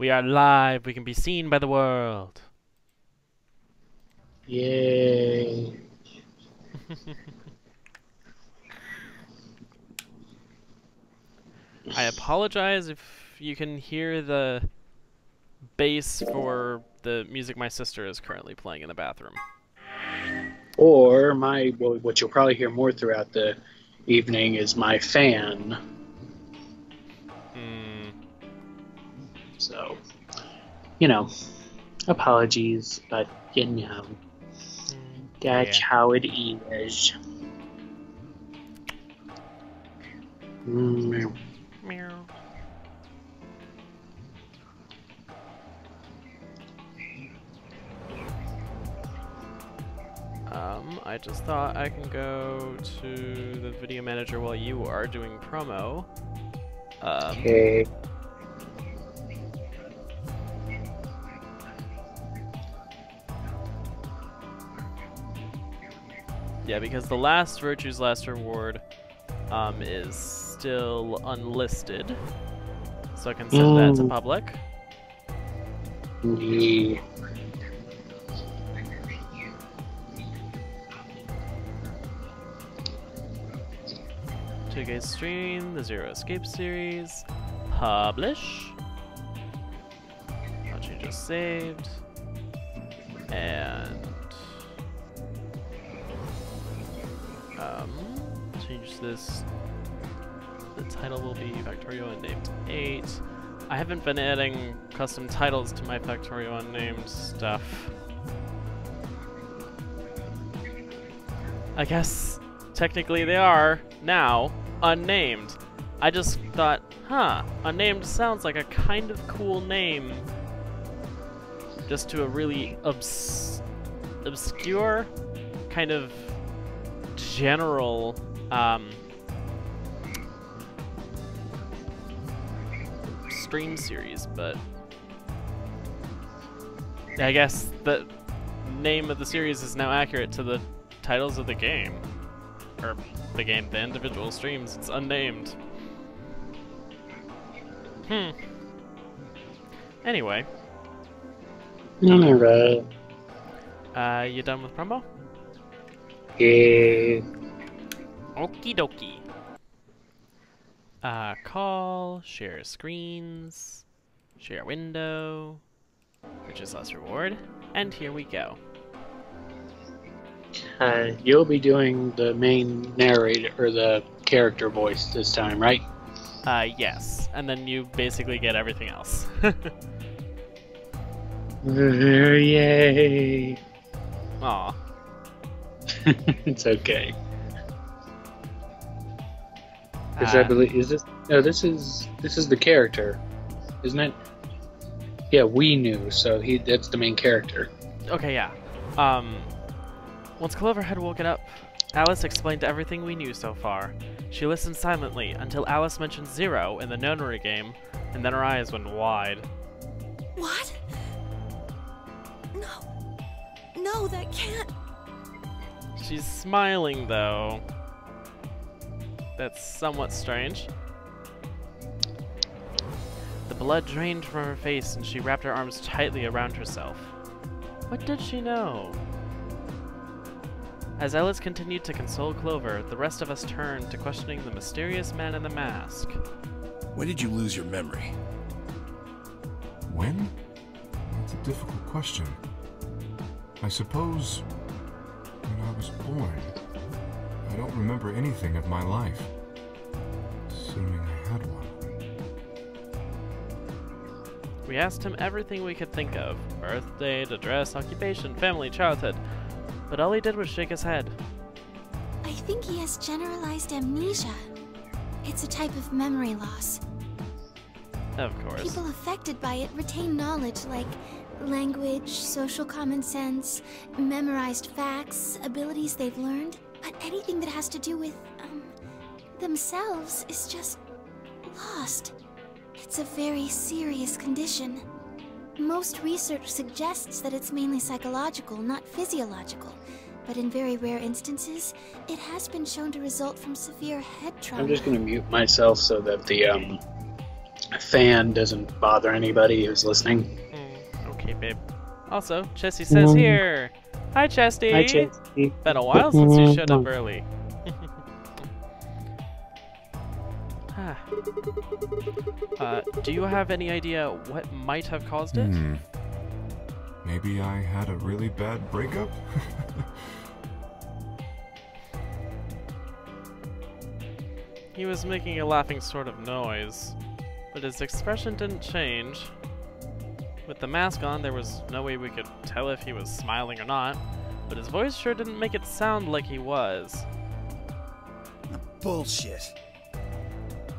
We are live. We can be seen by the world. Yay. I apologize if you can hear the bass for the music my sister is currently playing in the bathroom. Or what you'll probably hear more throughout the evening is my fan. So, apologies, but that's how it is. Meow. Meow. I just thought I can go to the video manager while you are doing promo. Okay. Yeah, because the last Virtue's Last Reward is still unlisted. So I can set that to public. Yeah. 2GaysStream, the Zero Escape series. Publish. What you just saved. And change this. The title will be Factorio Unnamed 8. I haven't been adding custom titles to my Factorio Unnamed stuff. I guess technically they are now unnamed. I just thought, unnamed sounds like a kind of cool name. Just to a really obscure, kind of general stream series, but I guess the name of the series is now accurate to the titles of the game. Or the individual streams. It's unnamed. Anyway. Alright. You done with promo? Yeah. Okie dokie. Call, share screens, share window, purchase last reward, and here we go. You'll be doing the main narrator, or the character voice this time, right? Yes. And then you basically get everything else. Yay. Aw. It's okay. Because I believe this is the character, isn't it? Yeah, we knew, so that's the main character. Okay, yeah. Once Clover had woken up, Alice explained everything we knew so far. She listened silently until Alice mentioned Zero in the Nonary Game, and then her eyes went wide. What? No, that can't. She's smiling, though. That's somewhat strange. The blood drained from her face, and she wrapped her arms tightly around herself. What did she know? As Alice continued to console Clover, the rest of us turned to questioning the mysterious man in the mask. When did you lose your memory? When? That's a difficult question. I suppose when I was born. I don't remember anything of my life. Assuming I had one. We asked him everything we could think of. Birth date, address, occupation, family, childhood. But all he did was shake his head. I think he has generalized amnesia. It's a type of memory loss. Of course. People affected by it retain knowledge like language, social common sense, memorized facts, abilities they've learned. But anything that has to do with, themselves is just lost. It's a very serious condition. Most research suggests that it's mainly psychological, not physiological. But in very rare instances, it has been shown to result from severe head trauma. I'm just going to mute myself so that the A fan doesn't bother anybody who's listening. Okay, babe. Also, Chesty says here. Hi, Chesty. Hi, Chesty. Been a while since you showed up early. Do you have any idea what might have caused it? Maybe I had a really bad breakup? He was making a laughing sort of noise, but his expression didn't change. With the mask on, there was no way we could tell if he was smiling or not, but his voice sure didn't make it sound like he was. Bullshit.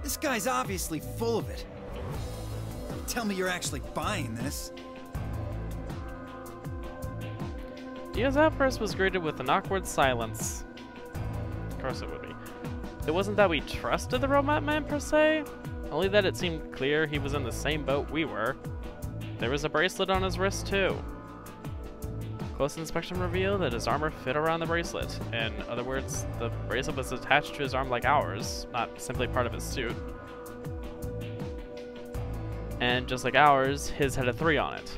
This guy's obviously full of it. Tell me you're actually buying this. Dia's outburst was greeted with an awkward silence. Of course it would be. It wasn't that we trusted the robot man per se, only that it seemed clear he was in the same boat we were. There was a bracelet on his wrist too. Close inspection revealed that his armor fit around the bracelet. In other words, the bracelet was attached to his arm like ours, not simply part of his suit. And just like ours, his had a 3 on it.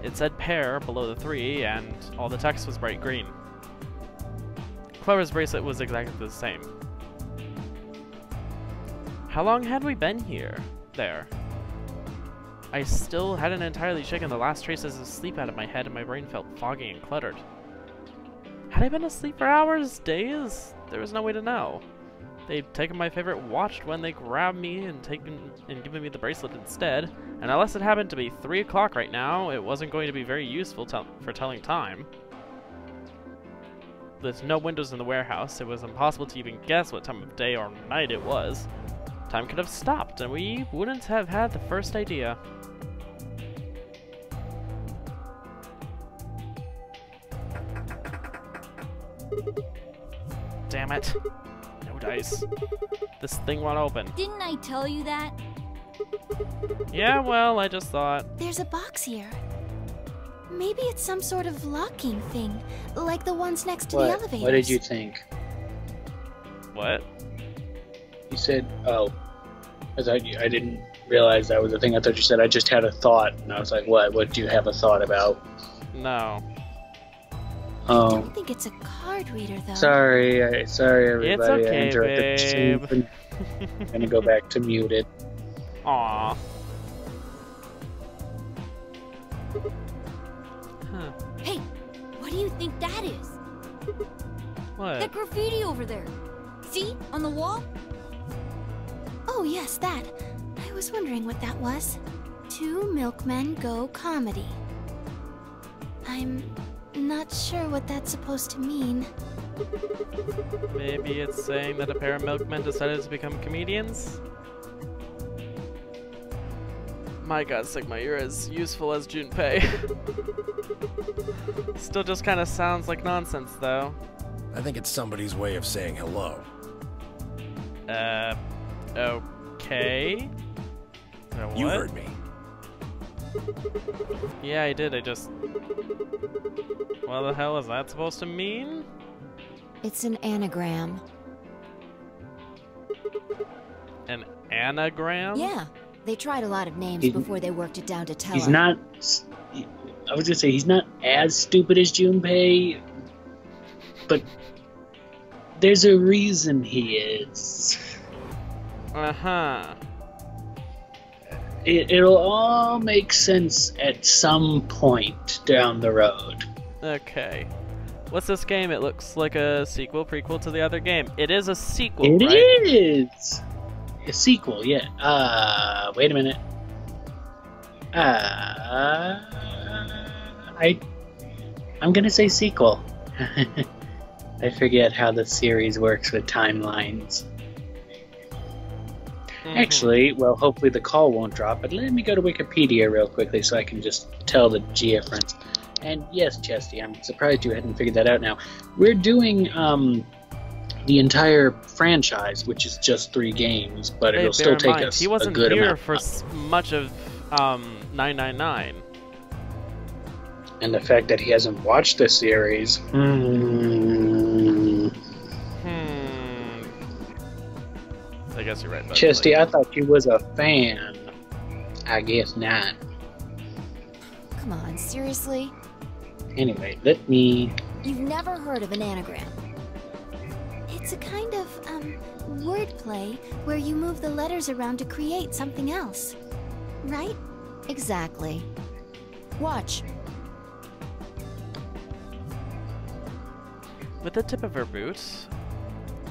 It said pair below the 3, and all the text was bright green. Clover's bracelet was exactly the same. How long had we been here? There. I still hadn't entirely shaken the last traces of sleep out of my head, and my brain felt foggy and cluttered. Had I been asleep for hours, days? There was no way to know. They'd taken my favorite watch when they grabbed me and given me the bracelet instead, and unless it happened to be 3 o'clock right now, it wasn't going to be very useful for telling time. With no windows in the warehouse, it was impossible to even guess what time of day or night it was. Time could have stopped, and we wouldn't have had the first idea. Damn it. No dice. This thing won't open. Didn't I tell you that? Yeah, well, I just thought. There's a box here. Maybe it's some sort of locking thing, like the ones next to the elevators. What did you think? What? You said, oh. I didn't realize that was a thing. I thought you said, I just had a thought. And I was like, what? What do you have a thought about? No. I don't think it's a card reader, though. Sorry everybody. It's okay, I interrupted babe. I'm gonna go back to muted. Aww. Huh. Hey, what do you think that is? What? That graffiti over there. See? On the wall? Oh, yes, that. I was wondering what that was. 2 milkmen go comedy. I'm not sure what that's supposed to mean. Maybe it's saying that a pair of milkmen decided to become comedians? My god, Sigma, you're as useful as Junpei. Still just kind of sounds like nonsense, though. I think it's somebody's way of saying hello. Okay. What? You heard me. Yeah, I did. What the hell is that supposed to mean? It's an anagram. An anagram? Yeah. They tried a lot of names before they worked it down to Tella. He's not... I was gonna say, he's not as stupid as Junpei, but there's a reason he is. Uh-huh. It'll all make sense at some point down the road. Okay. What's this game? It looks like a sequel, prequel to the other game. It is a sequel, It right? is! A sequel, yeah. Wait a minute. I'm gonna say sequel. I forget how the series works with timelines. Actually, well, hopefully the call won't drop, but let me go to Wikipedia real quickly so I can just tell the difference. And yes, Chesty, I'm surprised you hadn't figured that out now. We're doing the entire franchise, which is just 3 games, but it'll still take us he wasn't a good here amount for much of 999. And the fact that he hasn't watched the series... I guess you're right. Chesty, I thought you was a fan. I guess not. Come on, seriously? Anyway, let me... You've never heard of an anagram? It's a kind of, wordplay where you move the letters around to create something else. Right? Exactly. Watch. With the tip of her boot,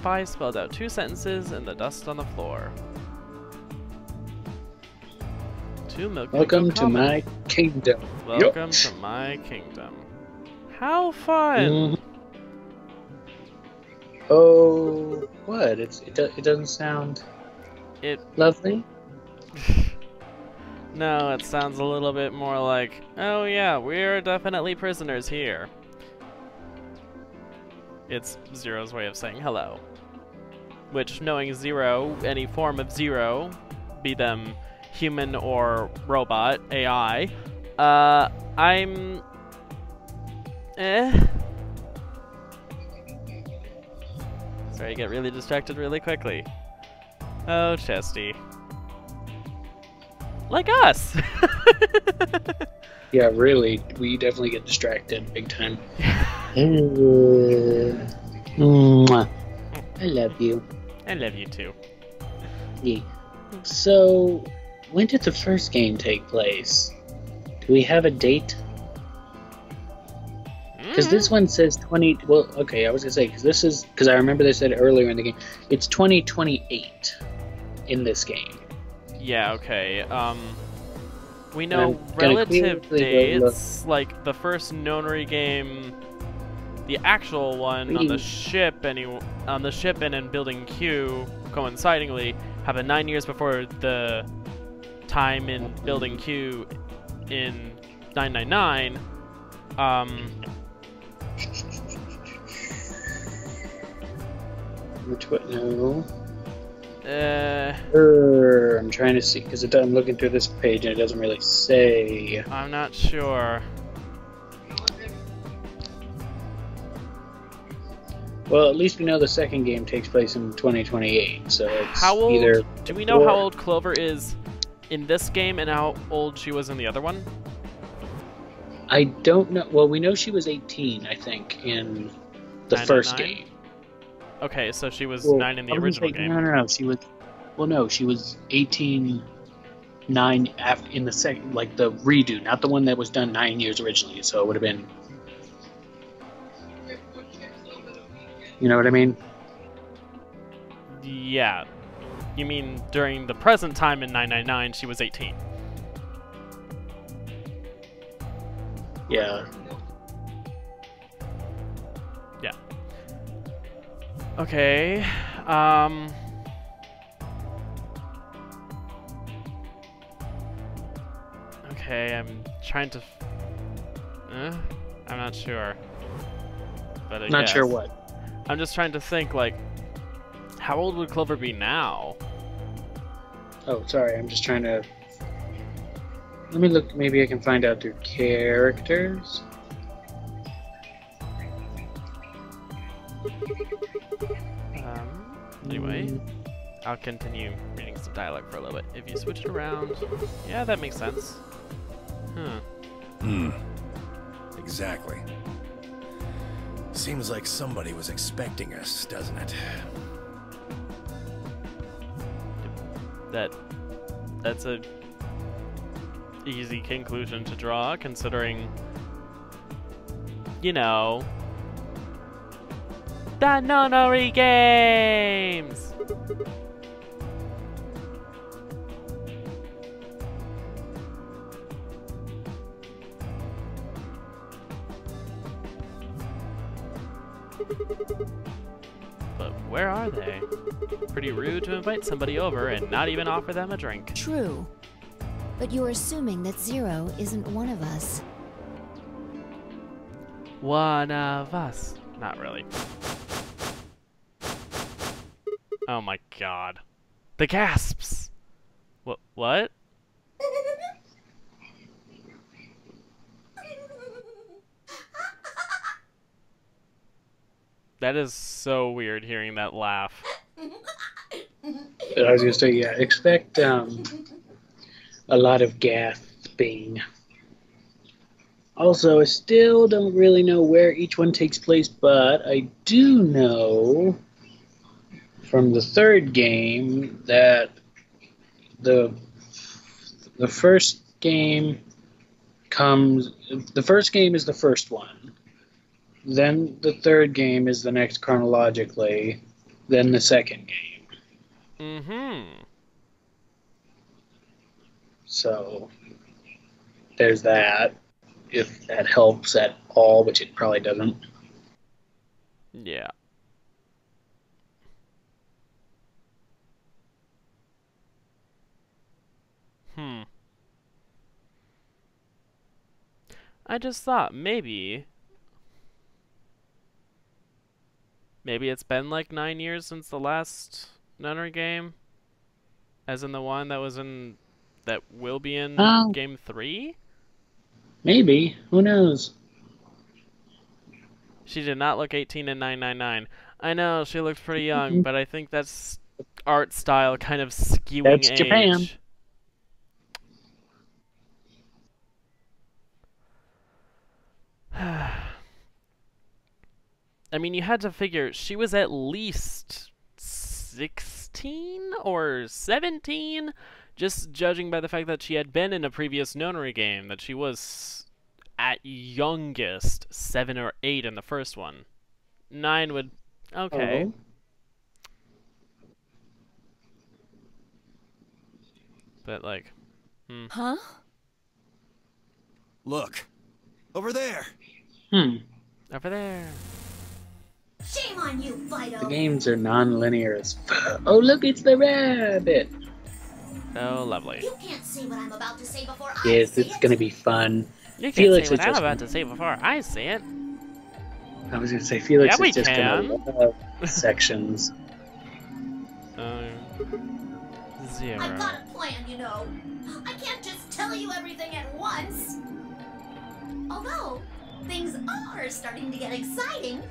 Fi spelled out 2 sentences in the dust on the floor. To milk. Welcome to my kingdom. Welcome to my kingdom. How fun! Oh, what? It doesn't sound lovely? No, it sounds a little bit more like, oh yeah, we're definitely prisoners here. It's Zero's way of saying hello. Which, knowing Zero, any form of Zero, be them human or robot, AI, I'm... Sorry, I get really distracted really quickly. Oh, Chesty. Like us! Yeah, really. We definitely get distracted big time. Mwah. I love you. I love you too. Yeah. So, when did the first game take place? Do we have a date? Because this one says 20... Well, okay, I was going to say, because I remember they said earlier in the game, it's 2028 in this game. Yeah, okay. We know relative dates, like the first Nonary game, the actual one on the ship, and in Building Q, coincidingly, happened 9 years before the time in Building Q in 999. Which one? No. I'm trying to see, because I'm looking through this page and it doesn't really say. I'm not sure. Well, at least we know the second game takes place in 2028, so it's how old, either... Do we know how old Clover is in this game and how old she was in the other one? I don't know. Well, we know she was 18, I think, in the first game. Okay, so she was 9 in the original game. No. She was... Well, no, she was 18, 9 in the second, like the redo, not the one that was done 9 years originally, so it would have been... You know what I mean? Yeah. You mean during the present time in 999, she was 18? Yeah. Yeah. Okay. Okay, I'm trying to... I'm not sure. But I Not guess. sure what. I'm just trying to think, like, how old would Clover be now? Oh, sorry, I'm just trying to... Let me look, maybe I can find out through characters. Anyway, I'll continue reading some dialogue for a little bit. If you switch it around... Yeah, that makes sense. Exactly. Seems like somebody was expecting us, doesn't it? That's a easy conclusion to draw, considering, you know, the Nonary Games! But where are they? Pretty rude to invite somebody over and not even offer them a drink. True. But you're assuming that Zero isn't one of us. One of us. Not really. Oh my god. The gasps! What? That is so weird hearing that laugh. I was gonna say, yeah, expect a lot of gasping. Also, I still don't really know where each one takes place, but I do know from the third game that the first game the first game is the first one. Then the third game is the next chronologically. Then the second game. Mm-hmm. So there's that. If that helps at all, which it probably doesn't. Yeah. I just thought maybe it's been like 9 years since the last Nonary game, as in the one that will be in game 3. Maybe. Who knows? She did not look 18 in 999. I know she looks pretty young, but I think that's art style kind of skewing That's age. Japan. I mean, you had to figure she was at least 16 or 17, just judging by the fact that she had been in a previous Nonary game, that she was at youngest 7 or 8 in the first one. 9 would... okay. Oh. But, like... Huh? Look. Over there. Over there. Shame on you, Fido. The games are non-linear as fuck. Oh, look, it's the rabbit. Oh, lovely. You can't say what I'm about to say before I Yes, say it's it. gonna be fun. You can't Felix say is what I'm just about to say before I say it. I was gonna say Felix Yeah, we is just can. gonna love sections. 0. I've got a plan, you know. I can't just tell you everything at once. Although, things are starting to get exciting.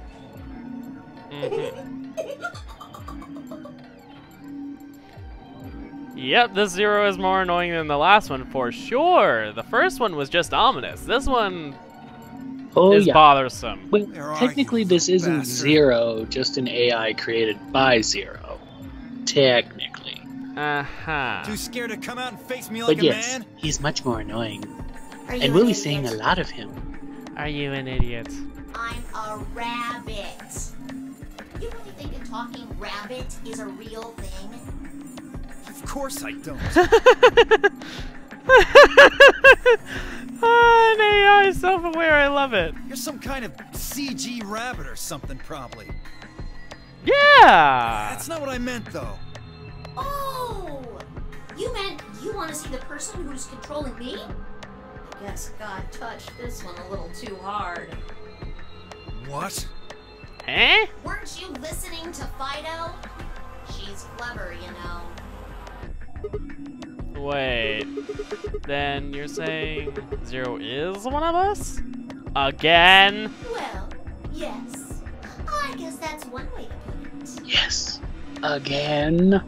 Yep, this 0 is more annoying than the last one for sure. The first one was just ominous. This one is bothersome. Well, technically this isn't 0, just an AI created by 0. Technically. Too scared to come out and face me like But a yes, man? he's much more annoying. Are you And we'll an be idiot? seeing a lot of him. Are you an idiot? I'm a rabbit. You really think a talking rabbit is a real thing? Of course I don't. An AI self-aware, I love it. You're some kind of CG rabbit or something, probably. Yeah! That's not what I meant, though. Oh! You meant you want to see the person who's controlling me? I guess God touched this one a little too hard. What? Eh? Weren't you listening to Fido? She's clever, you know. Wait. Then you're saying 0 is one of us? Again? Well, yes. I guess that's one way to put it. Yes. Again.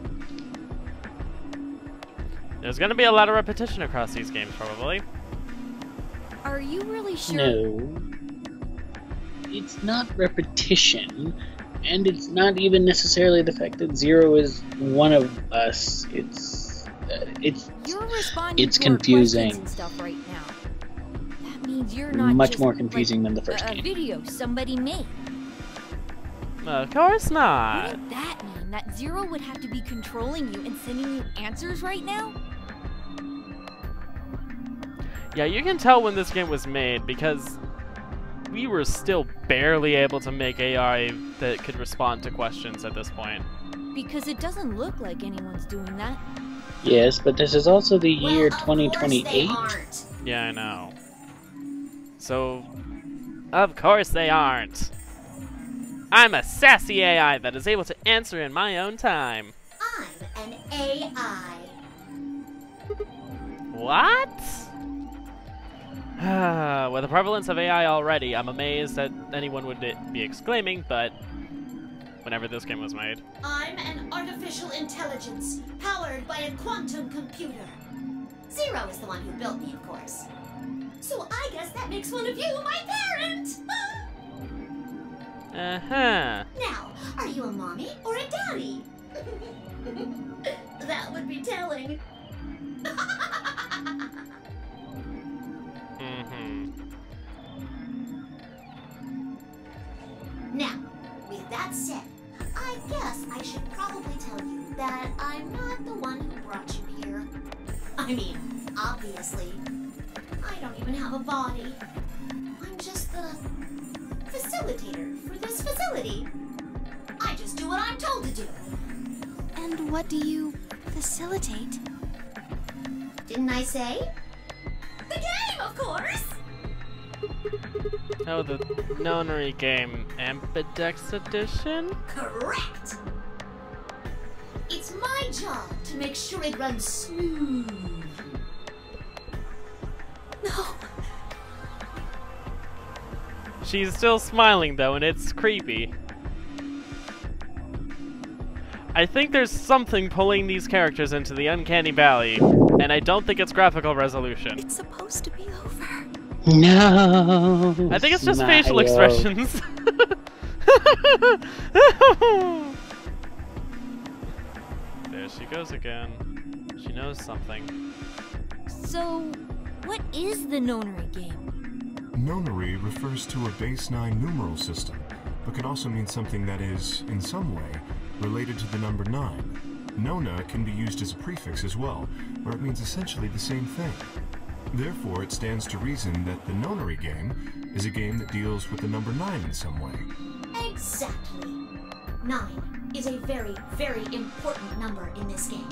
There's gonna be a lot of repetition across these games, probably. Are you really sure? No. It's not repetition, and it's not even necessarily the fact that 0 is one of us. You're responding it's to our confusing. questions and stuff right now. That means you're not Much just, more confusing like, than the first a game. video somebody made. Of course not. Wouldn't that mean that 0 would have to be controlling you and sending you answers right now? Yeah, you can tell when this game was made because we were still barely able to make AI that could respond to questions at this point. Because it doesn't look like anyone's doing that. Yes, but this is also the year Well, of course they 2028. aren't. Yeah, I know. So, of course they aren't. I'm a sassy AI that is able to answer in my own time. I'm an AI. What? With the prevalence of AI already, I'm amazed that anyone would be exclaiming, but whenever this game was made. I'm an artificial intelligence powered by a quantum computer. Zero is the one who built me, of course. So I guess that makes one of you my parent! Uh-huh. Now, are you a mommy or a daddy? That would be telling. Now, with that said, I guess I should probably tell you that I'm not the one who brought you here. I mean, obviously, I don't even have a body. I'm just the facilitator for this facility. I just do what I'm told to do. And what do you facilitate? Didn't I say? The game, of course! Oh, the Nonary Game Ambidex Edition? Correct! It's my job to make sure it runs smooth. No. She's still smiling though, and it's creepy. I think there's something pulling these characters into the uncanny valley, and I don't think it's graphical resolution. It's supposed to be over. No. I think it's just smile. facial expressions. There she goes again. She knows something. So, what is the Nonary Game? Nonary refers to a base 9 numeral system, but can also mean something that is, in some way, related to the number 9. Nona can be used as a prefix as well, where it means essentially the same thing. Therefore, it stands to reason that the Nonary Game is a game that deals with the number 9 in some way. Exactly. 9 is a very, very important number in this game.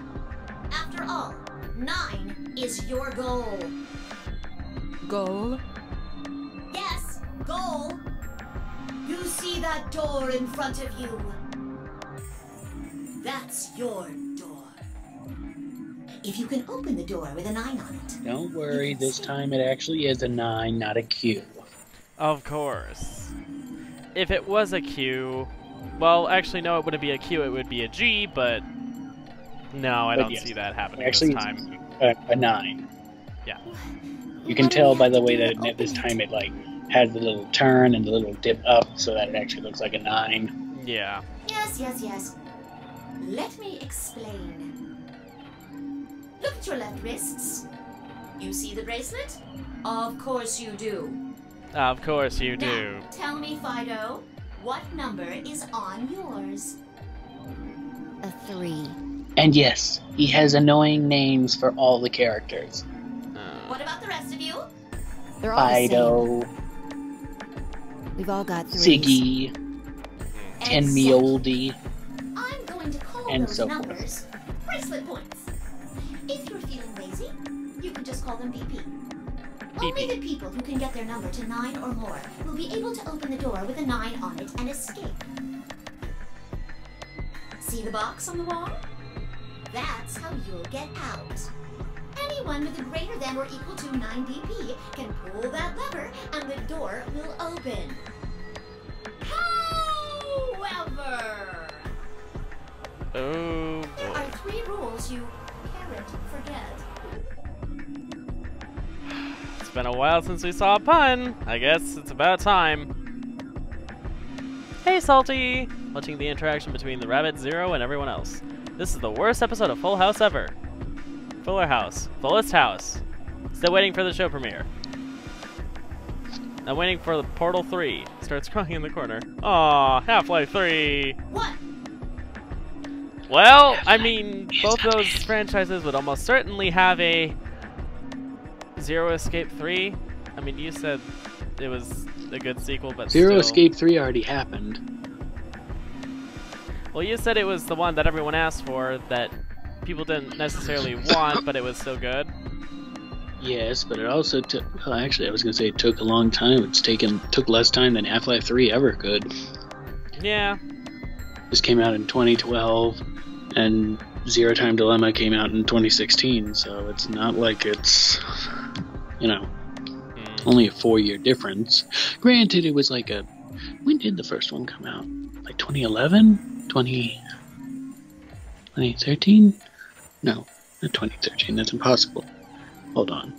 After all, 9 is your goal. Goal? Yes, goal. You see that door in front of you? That's your door. If you can open the door with a 9 on it. Don't worry, this time it actually is a 9, not a Q. Of course. If it was a Q, well, actually no, it wouldn't be a Q, it would be a G, but no, I don't see that happening Actually, this time. A 9. Yeah. You can tell by the way that this time it like has the little turn and the little dip up, so that it actually looks like a 9. Yeah. Yes, yes, yes. Let me explain. Look at your left wrists. You see the bracelet? Of course you do. Of course you do. Now, tell me, Fido, what number is on yours? A 3. And yes, he has annoying names for all the characters. What about the rest of you? They're all the Fido, same. We've all got 3s. Siggy, Tenmioldi. I'm going to call And those so forth. numbers bracelet points. If you're feeling lazy, you can just call them BP. Only the people who can get their number to 9 or more will be able to open the door with a 9 on it and escape. See the box on the wall? That's how you'll get out. Anyone with a greater than or equal to 9 BP can pull that lever and the door will open. However, Oh there boy. are 3 rules you can't forget. It's been a while since we saw a pun. I guess it's about time. Hey, Salty! Watching the interaction between the rabbit, Zero, and everyone else. This is the worst episode of Full House ever. Fuller House. Fullest House. Still waiting for the show premiere. I'm waiting for the Portal 3. Starts crying in the corner. Aw, Half-Life 3! What? Well, I mean, both those franchises would almost certainly have a Zero Escape 3. I mean, you said it was a good sequel, but Zero still. Escape 3 already happened. Well, you said it was the one that everyone asked for, that people didn't necessarily want, but it was still good. Yes, but it also took... Well, actually, I was going to say it took a long time. Took less time than Half-Life 3 ever could. Yeah. This came out in 2012, and Zero Time Dilemma came out in 2016, so it's not like it's, you know, only a 4-year difference. Granted, it was like a... When did the first one come out? like 2011? 2013? No, not 2013. That's impossible. Hold on.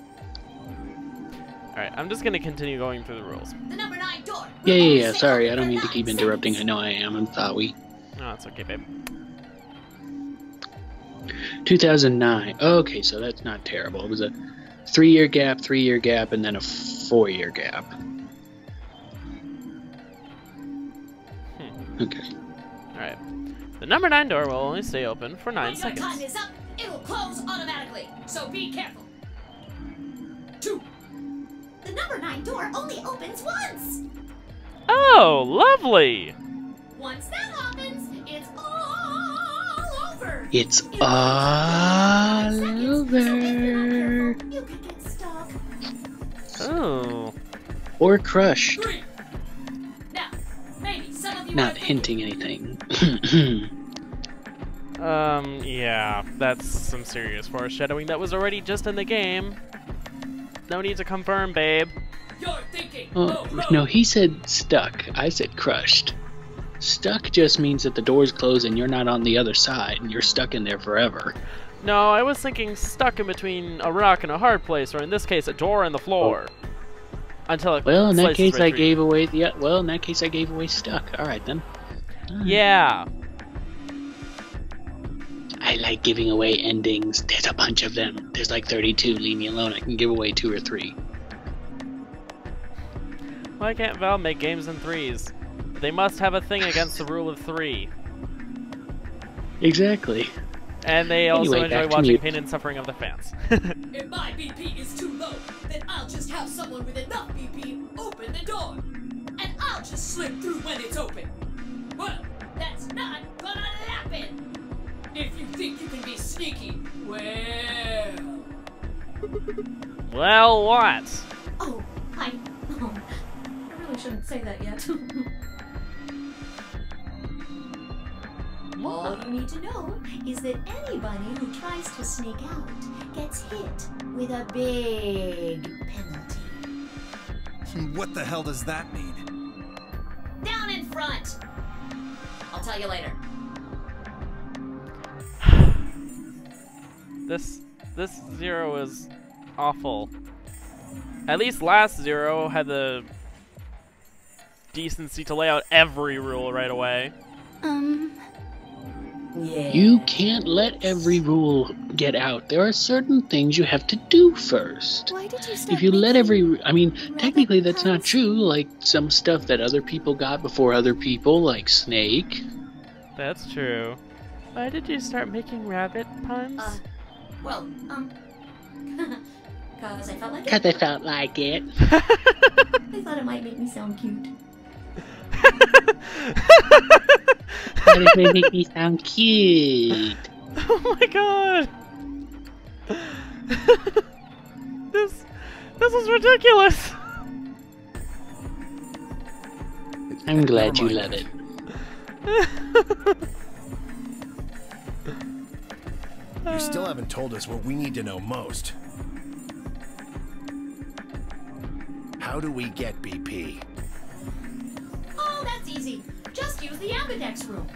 Alright, I'm just gonna continue going through the rules. The number 9 door. Yeah. Sorry, I don't mean to keep interrupting. I know I am. I'm sorry. No, it's okay, babe. 2009. Okay, so that's not terrible. It was a 3-year gap, 3-year gap, and then a 4-year gap. Okay. Alright. The number 9 door will only stay open for 9 When your time seconds. is up, it will close automatically, so be careful. 2. The number 9 door only opens once. Oh, lovely! Once that happens, it's all over. It's It will take all 5 seconds, so if you're not over. careful, you could get stuck. Oh. Or crushed. 3. Now, maybe some of you Not are thinking, hinting anything. Yeah, that's some serious foreshadowing that was already just in the game. No need to confirm, babe. you're thinking, Oh, no, he said stuck. I said crushed. Stuck just means that the door's closed and you're not on the other side and you're stuck in there forever. No, I was thinking stuck in between a rock and a hard place, or in this case, a door and the floor. Until it Well, in that slices case, right I through. gave away the. Well, in that case, I gave away stuck. All right then. Yeah. I like giving away endings. There's a bunch of them. There's like 32. Leave me alone. I can give away 2 or 3. Why can't Valve make games in 3s? They must have a thing against the rule of 3. Exactly. And they also Anyway, enjoy back to watching you. pain and suffering of the fans. if my BP is too low, then I'll just have someone with enough BP open the door. And I'll just slip through when it's open. Well, that's not gonna happen. If you think you can be sneaky, well... Well, what? Oh, I really shouldn't say that yet. All you need to know is that anybody who tries to sneak out gets hit with a big penalty. What the hell does that mean? Down in front! I'll tell you later. This Zero is awful. At least last Zero had the decency to lay out every rule right away. Yeah. You can't let every rule get out. There are certain things you have to do first. Why did you start If you let making I mean, rabbit technically that's not puns? true. Like some stuff that other people got before other people, like Snake. That's true. Why did you start making rabbit puns? Well, cause I felt like Because it. I felt like it. I thought it might make me sound cute. That is going to make me sound cute. Oh my god! This is ridiculous! I'm glad you Never love mind. it. You still haven't told us what we need to know most. How do we get BP? Oh, that's easy. Just use the ambidex room.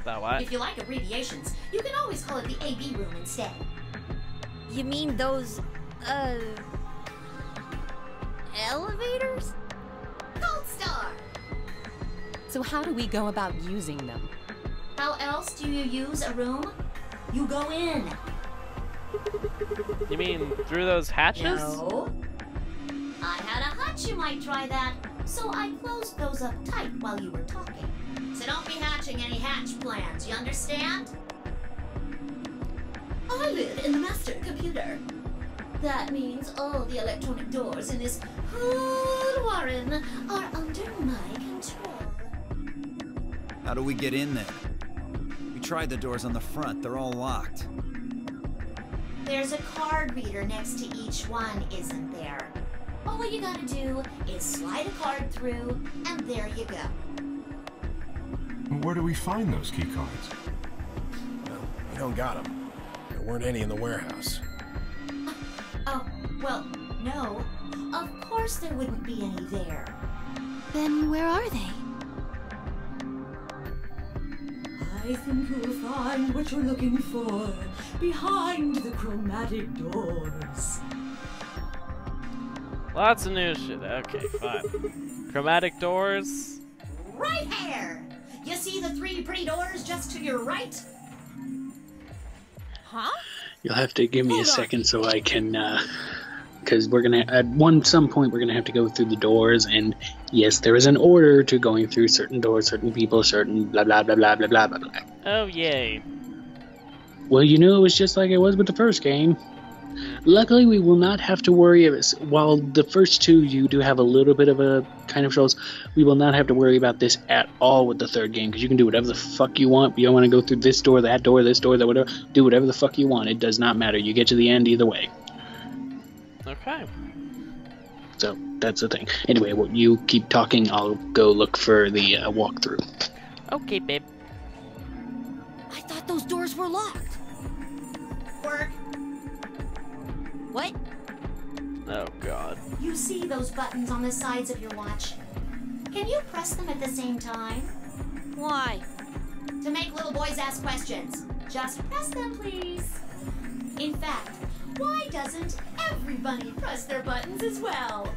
That what? If you like abbreviations, you can always call it the AB room instead. You mean those, elevators? Gold Star! So how do we go about using them? How else do you use a room? You go in. You mean through those hatches? No. I had a hunch you might try that, so I closed those up tight while you were talking. So don't be hatching any hatch plans, you understand? I live in the master computer. That means all the electronic doors in this whole warren are under my control. How do we get in there? We tried the doors on the front. They're all locked. There's a card reader next to each one, isn't there? All you gotta do is slide a card through, and there you go. Where do we find those key cards? Well, we don't got them. There weren't any in the warehouse. Oh, well, no. Of course there wouldn't be any there. Then where are they? I think you will find what you're looking for behind the chromatic doors. Lots of new shit. Okay, fine. Chromatic doors. Right here! You see the 3 pretty doors just to your right? Huh? You'll have to give me a second so I can, because we're gonna, at some point, we're gonna have to go through the doors, and yes, there is an order to going through certain doors, certain people, certain blah blah blah blah blah blah blah blah. Oh, yay. Well, you know, it was just like it was with the first game. Luckily, we will not have to worry of it. While the first 2 you do have a little bit of a kind of shows, we will not have to worry about this at all with the 3rd game, because you can do whatever the fuck you want. You don't want to go through this door, that door, this door, that whatever. Do whatever the fuck you want. It does not matter. You get to the end either way. Okay. So that's the thing. Anyway, well, you keep talking. I'll go look for the walkthrough. Okay, babe. I thought those doors were locked. Work. What? Oh, God. You see those buttons on the sides of your watch? Can you press them at the same time? Why? To make little boys ask questions. Just press them, please. In fact, why doesn't everybody press their buttons as well?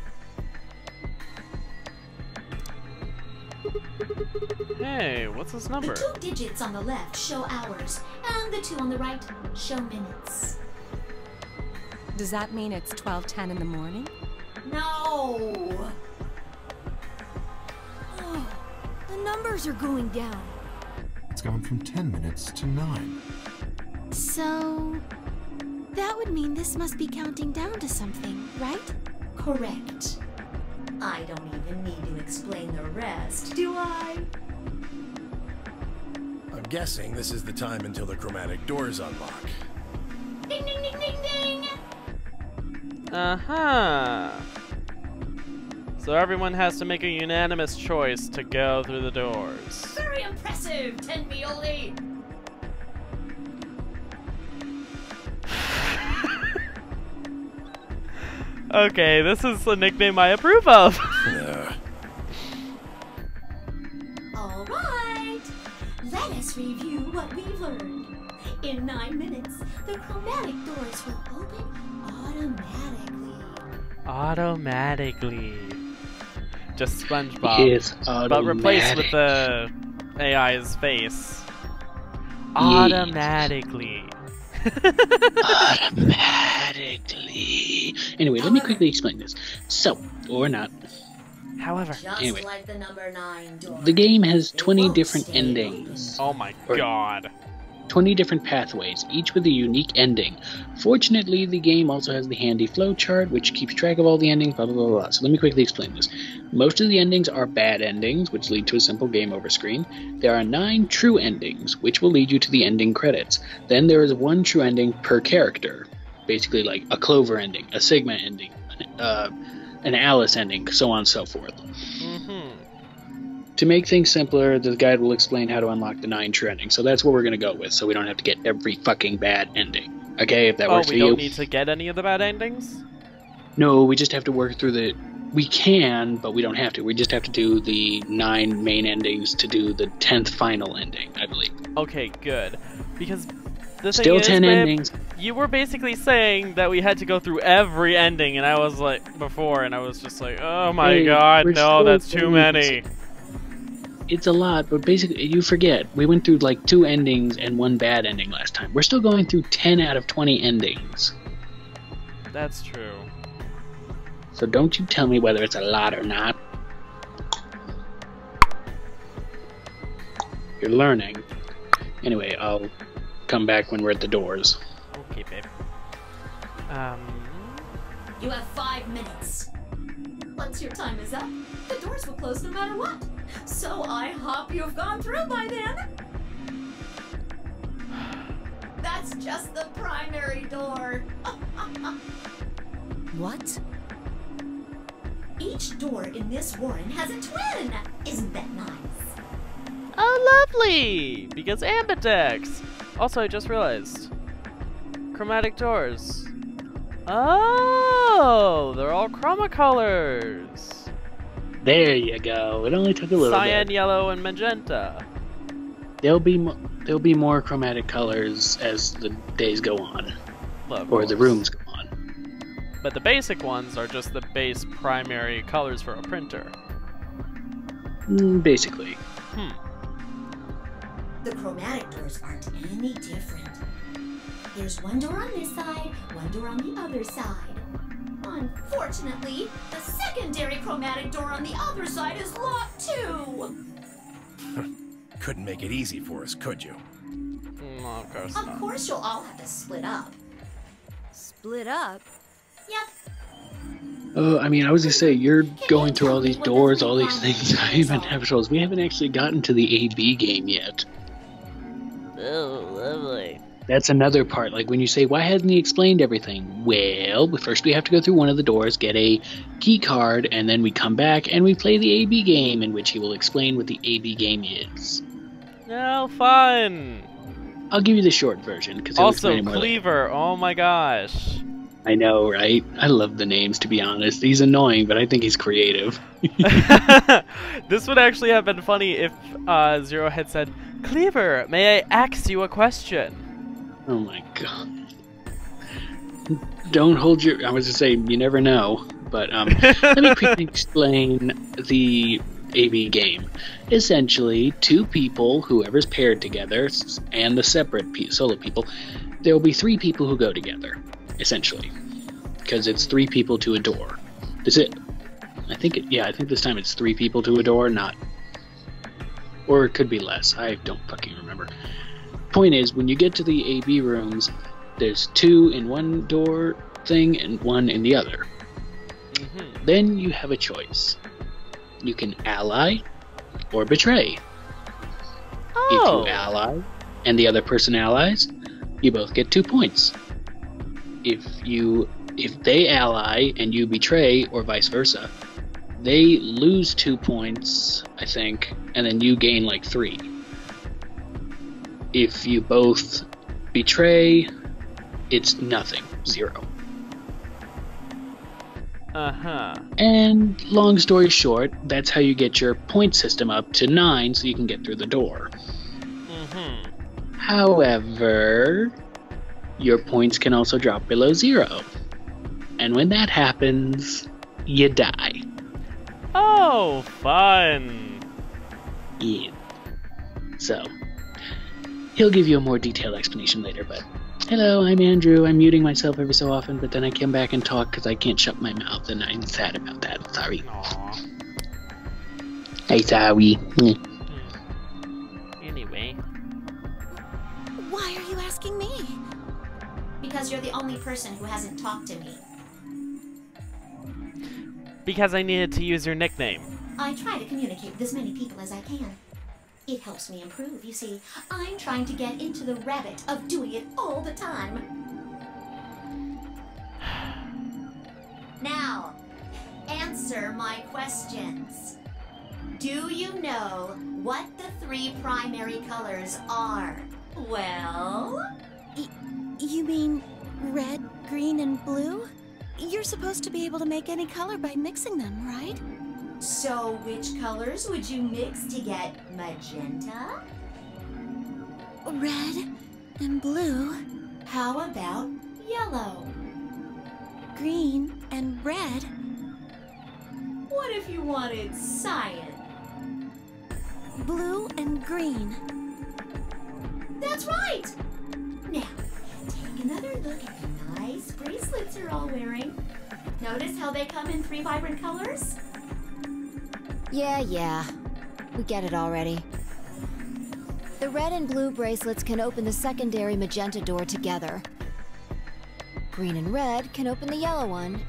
Hey, what's this number? The 2 digits on the left show hours, and the 2 on the right show minutes. Does that mean it's 12:10 in the morning? No! Oh, the numbers are going down. It's gone from 10 minutes to 9. So, that would mean this must be counting down to something, right? Correct. I don't even need to explain the rest, do I? I'm guessing this is the time until the chromatic doors unlock. Ding ding ding ding ding! Uh-huh. So everyone has to make a unanimous choice to go through the doors. Very impressive, Tenbioli! Okay, this is a nickname I approve of. Alright! Let us review what we've learned. In 9 minutes, the chromatic doors will open automatically. Automatically. Just SpongeBob. Yes, but replaced with the AI's face. Automatically. Automatically. Anyway, let me quickly explain this. So, or not. However, Just anyway, like the number 9 door. the game has 20 different endings. Oh my god. 20 different pathways, each with a unique ending. Fortunately, the game also has the handy flowchart, which keeps track of all the endings, blah blah blah blah. So let me quickly explain this. Most of the endings are bad endings, which lead to a simple game over screen. There are 9 true endings, which will lead you to the ending credits. Then there is 1 true ending per character. Basically like a Clover ending, a Sigma ending, an Alice ending, so on and so forth. To make things simpler, the guide will explain how to unlock the 9 true endings. So that's what we're going to go with, so we don't have to get every fucking bad ending. Okay, if that works for you. Oh, we don't need to get any of the bad endings? No, we just have to work through the... We can, but we don't have to. We just have to do the 9 main endings to do the 10th final ending, I believe. Okay, good. Because the thing Still is, 10 babe, endings. You were basically saying that we had to go through every ending, and I was like, before, and I was just like, oh my Hey, god, we're no, still that's too doing many. It's a lot, but basically, you forget. We went through like 2 endings and 1 bad ending last time. We're still going through 10 out of 20 endings. That's true. So don't you tell me whether it's a lot or not. You're learning. Anyway, I'll come back when we're at the doors. Okay, babe. You have 5 minutes. Once your time is up, the doors will close no matter what. So I hope you've gone through by then. That's just the primary door. What? Each door in this warren has a twin. Isn't that nice? Oh, lovely! Because ambidex! Also, I just realized. Chromatic doors. Oh, they're all chroma colors. There you go. It only took a little Cyan, bit. yellow, and magenta. There'll be there'll be more chromatic colors as the days go on, Of or the course. rooms go on. But the basic ones are just the base primary colors for a printer. Basically. The chromatic doors aren't any different. There's one door on this side, one door on the other side. Unfortunately, the secondary chromatic door on the other side is locked too. Couldn't make it easy for us, could you? Of course Of not. course you'll all have to split up. Split up? Yep. Oh, I mean, I was gonna say, you're going through all these doors, all these things. I even have shows. We haven't actually gotten to the AB game yet. Oh, lovely. That's another part. Like when you say, why hasn't he explained everything? Well, first we have to go through one of the doors, get a key card, and then we come back and we play the AB game, in which he will explain what the AB game is. No, fun! I'll give you the short version because Also, Cleaver, oh my gosh. I know, right? I love the names, to be honest. He's annoying, but I think he's creative. This would actually have been funny if Zero had said, Cleaver, may I ask you a question? Oh my god. Don't hold your... I was going to say, you never know. But let me quickly explain the AB game. Essentially, two people, whoever's paired together, and the separate solo people, there will be three people who go together, essentially. Because it's three people to a door. That's it. I think this time it's three people to a door, not... Or it could be less. I don't fucking remember. Point is, when you get to the AB rooms, there's two in one door thing and one in the other. Then you have a choice. You can ally or betray. If you ally and the other person allies, you both get 2 points. If they ally and you betray, or vice versa, they lose 2 points, I think, and then you gain like 3. If you both betray, it's nothing, 0. And long story short, that's how you get your point system up to 9 so you can get through the door. However, your points can also drop below 0. And when that happens, you die. Oh, fun! Yeah. So, he'll give you a more detailed explanation later, but... Hello, I'm Andrew. I'm muting myself every so often, but then I come back and talk because I can't shut my mouth, and I'm sad about that. Sorry. Aww. Hey, sorry. Anyway. Why are you asking me? Because you're the only person who hasn't talked to me. Because I needed to use your nickname. I try to communicate with as many people as I can. It helps me improve, you see. I'm trying to get into the habit of doing it all the time. Now, answer my questions. Do you know what the 3 primary colors are? Well? You mean red, green, and blue? You're supposed to be able to make any color by mixing them, right? So which colors would you mix to get magenta? Red and blue. How about yellow? Green and red. What if you wanted cyan? Blue and green. That's right! Now, take another look at the nice bracelets you're all wearing. Notice how they come in 3 vibrant colors? Yeah. We get it already. The red and blue bracelets can open the secondary magenta door together. Green and red can open the yellow one.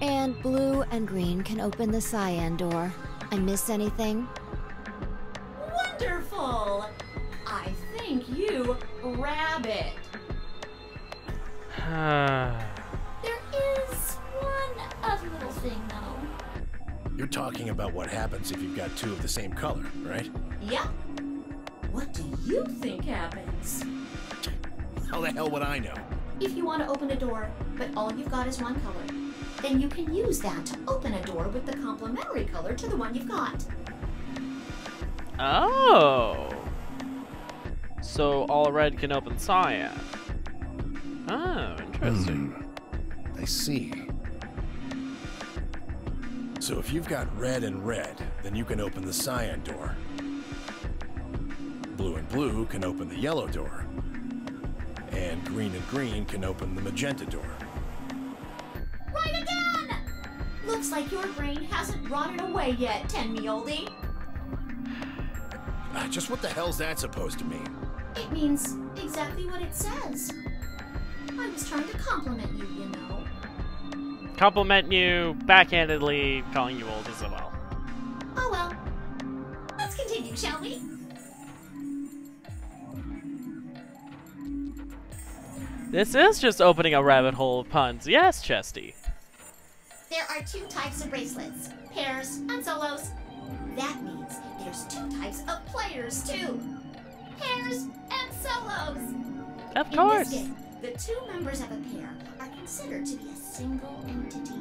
And blue and green can open the cyan door. I miss anything? Wonderful! I think you rabbit. There is one other little thing, though. You're talking about what happens if you've got 2 of the same color, right? Yep. What do you think happens? How the hell would I know? If you want to open a door, but all you've got is one color, then you can use that to open a door with the complementary color to the one you've got. Oh. So all red can open cyan. Oh, interesting. I see. So if you've got red and red, then you can open the cyan door. Blue and blue can open the yellow door. And green can open the magenta door. Right again! Looks like your brain hasn't rotted away yet, 10-me-oldie. Just what the hell's that supposed to mean? It means exactly what it says. I was trying to compliment you, you know. Compliment you backhandedly, calling you old as well. Oh well. Let's continue, shall we? This is just opening a rabbit hole of puns. Yes, Chesty. There are 2 types of bracelets, pairs and solos. That means there's 2 types of players too. Pairs and solos. Of course. In this game, the 2 members of a pair are considered to be a single entity,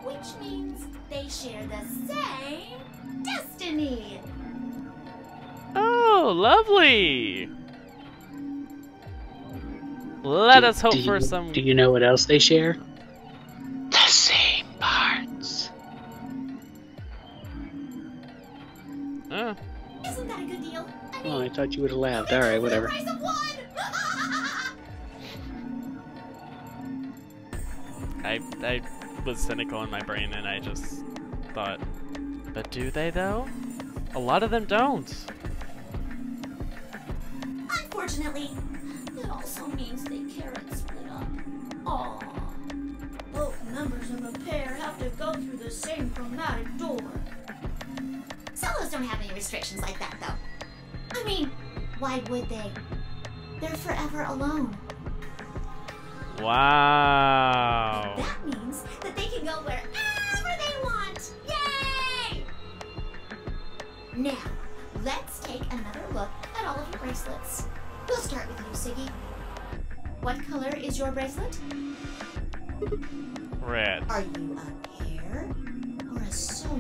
which means they share the same destiny. Oh, lovely. Let us hope for some... Do you know what else they share? The same parts. Isn't that a good deal? I mean, Oh, I thought you would have laughed. Alright, whatever. price of 1! I was cynical in my brain and I just thought, but do they though? A lot of them don't. Unfortunately, it also means they can't split up. Aww. Both members of a pair have to go through the same chromatic door. Solos don't have any restrictions like that, though. I mean, why would they? They're forever alone. Wow. That means that they can go wherever they want. Yay! Now, let's take another look at all of your bracelets. We'll start with you, Siggy. What color is your bracelet? Red. Are you a pair or a solo?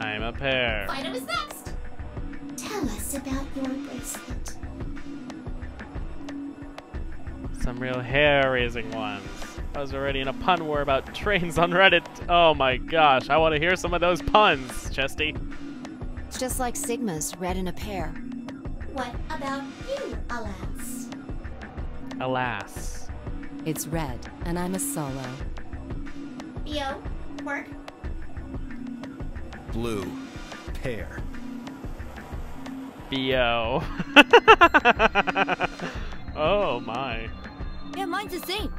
I'm a pair. Find is next. Tell us about your bracelet. Some real hair-raising ones. I was already in a pun war about trains on Reddit. Oh my gosh, I want to hear some of those puns, Chesty. It's just like Sigma's, red in a pair. What about you, Alas? Alas. It's red, and I'm a solo. Bio, Quirk? Blue. Pair. B.O. Oh my. Yeah, mine's the same.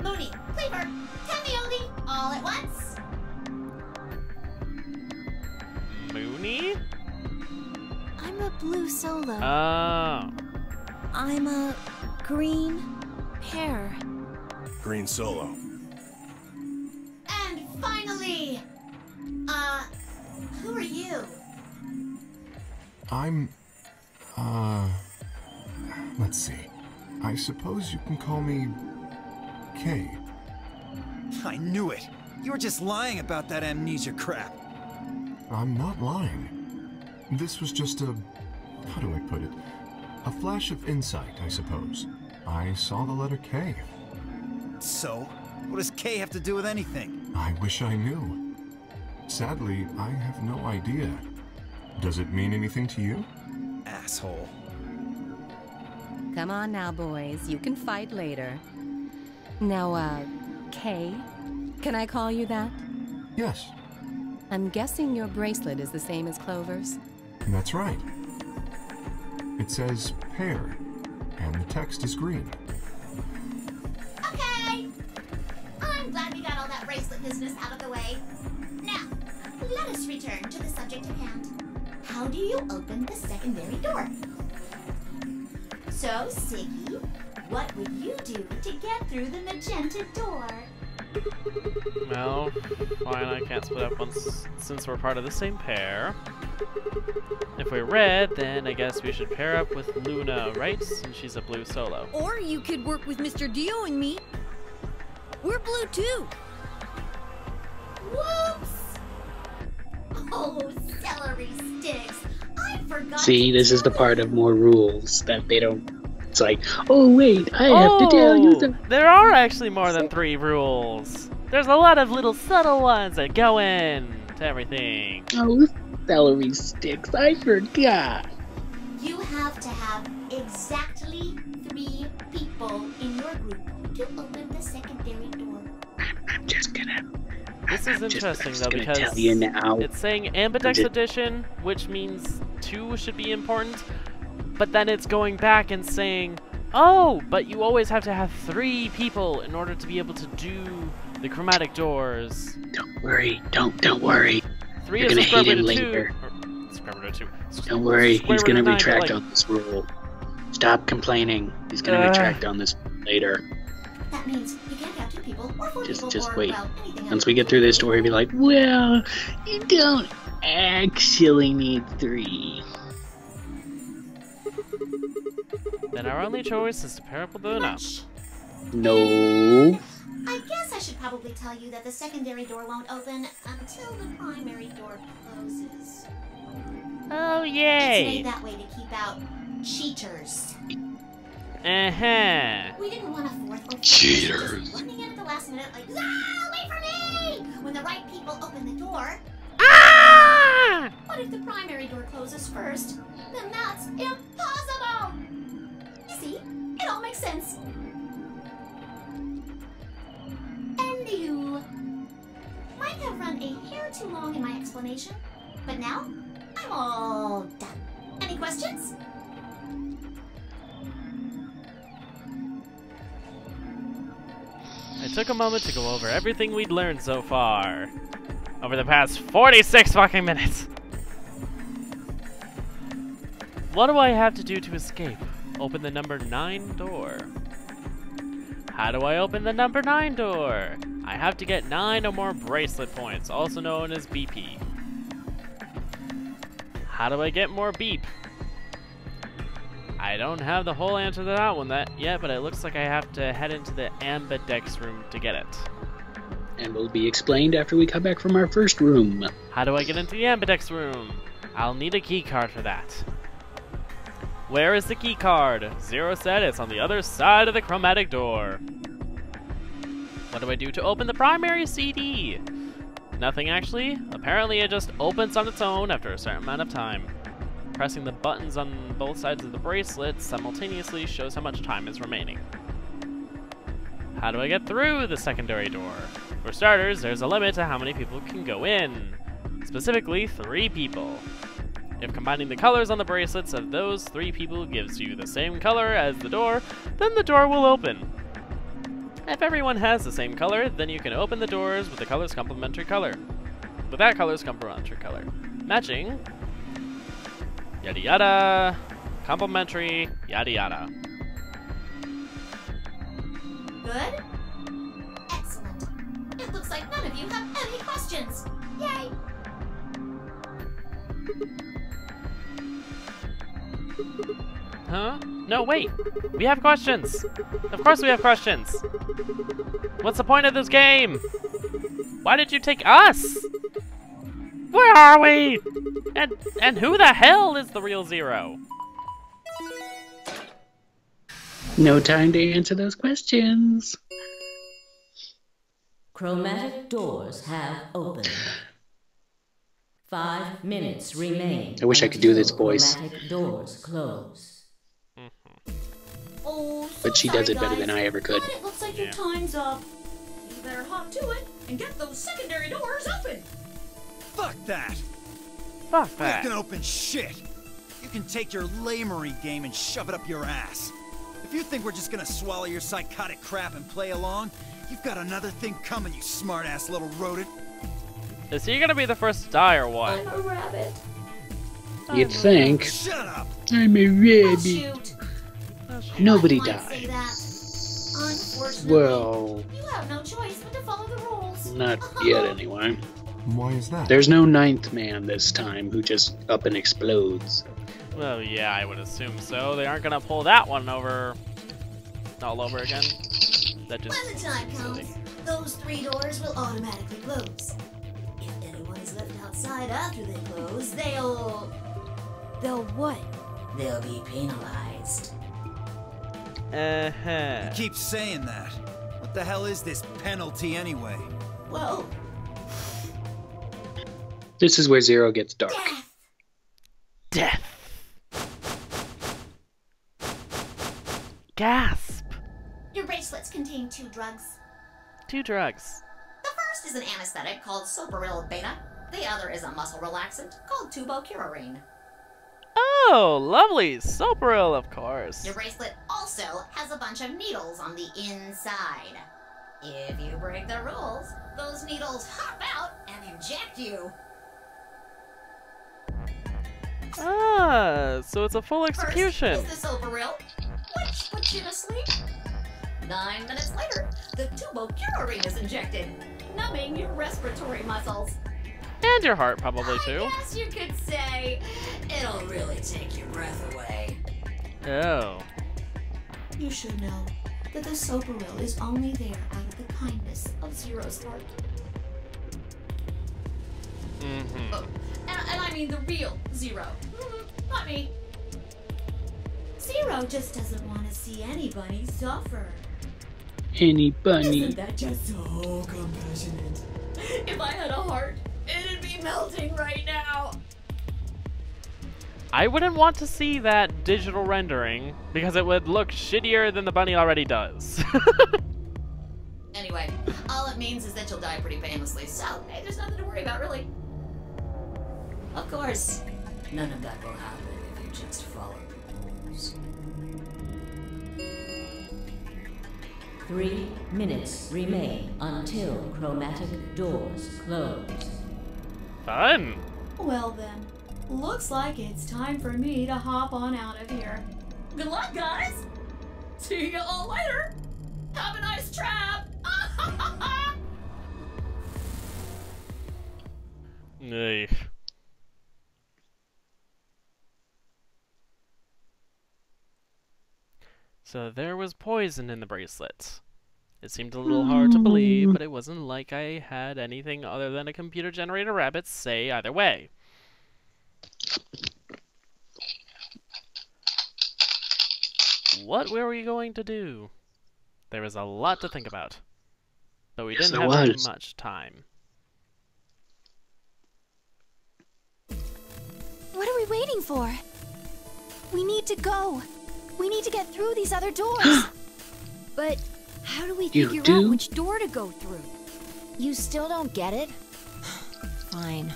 Mooney, Cleaver, Tamioli, all at once. Mooney? I'm a blue solo. Oh. I'm a green pair. Green solo. And finally, who are you? I'm... let's see. I suppose you can call me... Kay. I knew it. You were just lying about that amnesia crap. I'm not lying. This was just a... how do I put it? A flash of insight, I suppose. I saw the letter K. So, what does K have to do with anything? I wish I knew. Sadly, I have no idea. Does it mean anything to you? Asshole. Come on now, boys. You can fight later. Now, Kay? Can I call you that? Yes. I'm guessing your bracelet is the same as Clover's? That's right. It says pair, and the text is green. Okay. I'm glad we got all that bracelet business out of the way. Now, let us return to the subject at hand. How do you open the secondary door? So, Siggy, what would you do to get through the magenta door? Well, fine, I can't split up once since we're part of the same pair. If we're red, then I guess we should pair up with Luna, right? Since she's a blue solo. Or you could work with Mr. Dio and me. We're blue too. Whoops! Oh, celery sticks! I Forgot See, to this is the tell part you. of more rules that they don't. It's like, oh wait, I have to tell you something. There are actually more than 3 rules. There's a lot of little subtle ones that go in to everything. Oh, celery sticks, I forgot. You have to have exactly 3 people in your group to open the secondary door. I'm just gonna. This is interesting though gonna because tell you now. it's saying Ambidex Edition, which means 2 should be important, but then it's going back and saying, oh, but you always have to have 3 people in order to be able to do the chromatic doors. Don't worry, don't worry. 3 You're is gonna hate subscriber him to 2. later. Subscriber to 2. Don't worry, Subscriber he's gonna to 9, retract like, on this rule. Stop complaining. He's gonna retract on this later. That means you can't have 2 people or 4 people Just or, wait. well, anything Once else. we get through this story, be like, well, you don't actually need 3. Then our only choice is to pair up with Luna. Much. No. I guess I should probably tell you that the secondary door won't open until the primary door closes. Oh, It's yay! made that way to keep out cheaters. Uh-huh. We didn't want a 4th or 5th Cheaters. just running in at the last minute like, ah, wait for me! When the right people open the door. Ah! But if the primary door closes first, then that's impossible! You see, it all makes sense. And you might have run a hair too long in my explanation, but now I'm all done. Any questions? I took a moment to go over everything we'd learned so far. Over the past 46 fucking minutes. What do I have to do to escape? Open the number 9 door. How do I open the number 9 door? I have to get 9 or more bracelet points, also known as BP. How do I get more beep? I don't have the whole answer to that one yet, but it looks like I have to head into the Ambidex room to get it. And will be explained after we come back from our first room. How do I get into the Ambidex room? I'll need a key card for that. Where is the key card? Zero said it's on the other side of the chromatic door. What do I do to open the primary CD? Nothing actually. Apparently it just opens on its own after a certain amount of time. Pressing the buttons on both sides of the bracelet simultaneously shows how much time is remaining. How do I get through the secondary door? For starters, there's a limit to how many people can go in. Specifically, 3 people. If combining the colors on the bracelets of those 3 people gives you the same color as the door, then the door will open. If everyone has the same color, then you can open the doors with the color's complementary color. With that color's complementary color. Matching. Yada yada. Complementary. Yada yada. Good? Excellent. It looks like none of you have any questions. Yay! Huh? No, wait! We have questions! Of course we have questions! What's the point of this game? Why did you take us? Where are we? And who the hell is the real Zero? No time to answer those questions. Chromatic doors have opened. 5 minutes remain. I wish I could do this until voice. Chromatic doors close. Oh, so But she sorry, does it better guys, than I ever could. But it looks like your time's up. You better hop to it and get those secondary doors open. Fuck that! Fuck We're not that. gonna open shit! You can take your lamery game and shove it up your ass. If you think we're just gonna swallow your psychotic crap and play along, you've got another thing coming, you smart-ass little rodent. Is he gonna be the first to die or what? I'm a rabbit. You'd think. Shut up! I'm a Oh, rabbit. shoot. Nobody I might say dies. that. Unfortunately, Well, you have no choice but to follow the rules. not yet anyway. Why is that? There's no 9th man this time who just up and explodes. Well, yeah, I would assume so. They aren't gonna pull that one over all over again. That just When the time silly. comes, those 3 doors will automatically close. If anyone is left outside after they close, they'll They'll what? They'll be penalized. You keep saying that. What the hell is this penalty anyway? Well, This is where Zero gets dark. Death. Gasp. your bracelets contain 2 drugs. 2 drugs. The first is an anesthetic called soporil beta. The other is a muscle relaxant called tubocurarine. Oh, lovely. Soporil, of course. Your bracelet also has a bunch of needles on the inside. If you break the rules, those needles hop out and inject you. Ah, so it's a full execution. First is the soporil, which puts you to sleep. 9 minutes later, the tubocurarine is injected, numbing your respiratory muscles. And your heart, probably, too. I guess you could say it'll really take your breath away. Oh. You should know that the soporil is only there out of the kindness of Zero's heart. Mm-hmm. And I mean the real Zero, not me. Zero just doesn't want to see anybody suffer. Any bunny. Isn't that just so compassionate? If I had a heart, it'd be melting right now. I wouldn't want to see that digital rendering because it would look shittier than the bunny already does. Anyway, all it means is that you'll die pretty painlessly, so hey, there's nothing to worry about, really. Of course, none of that will happen if you just follow the rules. 3 minutes remain until chromatic doors close. Fun. Well then, looks like it's time for me to hop on out of here. Good luck, guys! See you all later! Have a nice trap! Nay. So there was poison in the bracelet. It seemed a little hard to believe, but it wasn't like I had anything other than a computer-generated rabbit say either way. What were we going to do? There was a lot to think about, but we didn't have much time. What are we waiting for? We need to go. We need to get through these other doors. But how do we figure out which door to go through? You still don't get it? Fine.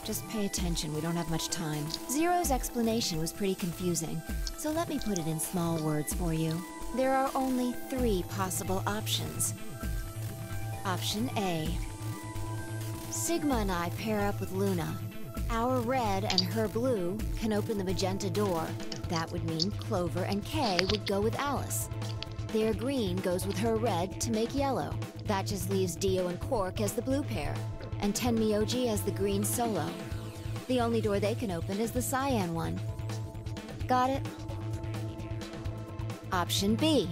Just pay attention, we don't have much time. Zero's explanation was pretty confusing, so let me put it in small words for you. There are only 3 possible options. Option A. Sigma and I pair up with Luna. Our red and her blue can open the magenta door. That would mean Clover and Kay would go with Alice. Their green goes with her red to make yellow. That just leaves Dio and Quark as the blue pair, and Tenmyoji as the green solo. The only door they can open is the cyan one. Got it? Option B.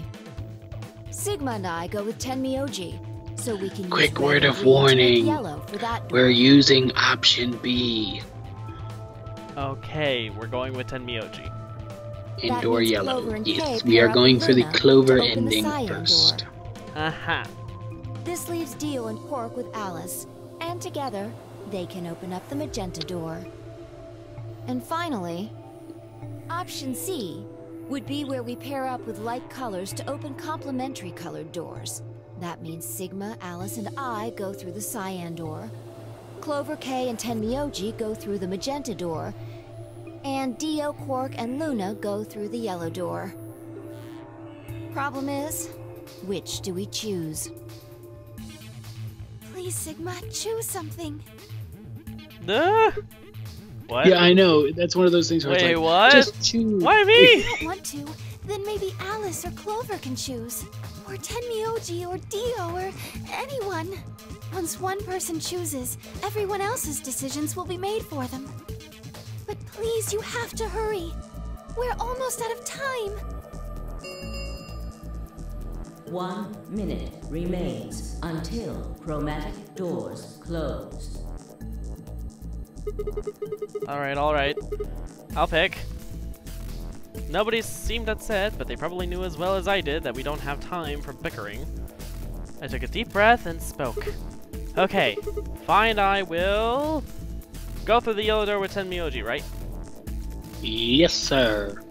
Sigma and I go with Tenmyoji, so we can Quick use word of warning. We're using option B. Okay, we're going with Tenmyoji. Indoor yellow. Yes, we are going for the Clover ending first. Aha. This leaves Dio and Quark with Alice, and together, they can open up the magenta door. And finally, option C would be where we pair up with like colors to open complementary colored doors. That means Sigma, Alice, and I go through the cyan door. Clover, Kay, and Tenmyoji go through the magenta door. And Dio, Quark, and Luna go through the yellow door. Problem is, which do we choose? Please, Sigma, choose something. What? Yeah, I know. That's one of those things where Wait, it's like, what? just choose. Why me? If you don't want to, then maybe Alice or Clover can choose. Or Tenmyoji or Dio or anyone. Once one person chooses, everyone else's decisions will be made for them. But please, you have to hurry. We're almost out of time. 1 minute remains until chromatic doors close. Alright. I'll pick. Nobody seemed upset, but they probably knew as well as I did that we don't have time for bickering. I took a deep breath and spoke. Okay, fine, I will go through the yellow door with Tenmyoji, right? Yes, sir.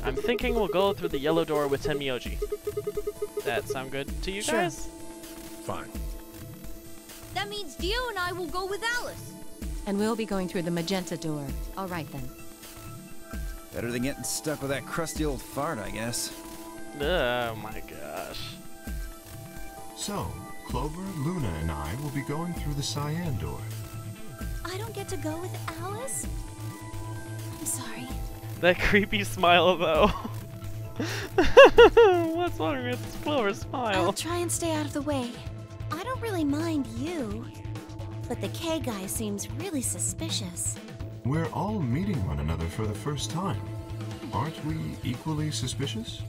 I'm thinking we'll go through the yellow door with Tenmyoji. That sound good to you guys? Fine. That means Dio and I will go with Alice. And we'll be going through the magenta door. All right, then. Better than getting stuck with that crusty old fart, I guess. Oh my gosh. So, Clover, Luna, and I will be going through the cyan door. I don't get to go with Alice? I'm sorry. That creepy smile, though. What's wrong with Clover's smile? I'll try and stay out of the way. I don't really mind you, but the K guy seems really suspicious. We're all meeting one another for the first time. Aren't we equally suspicious?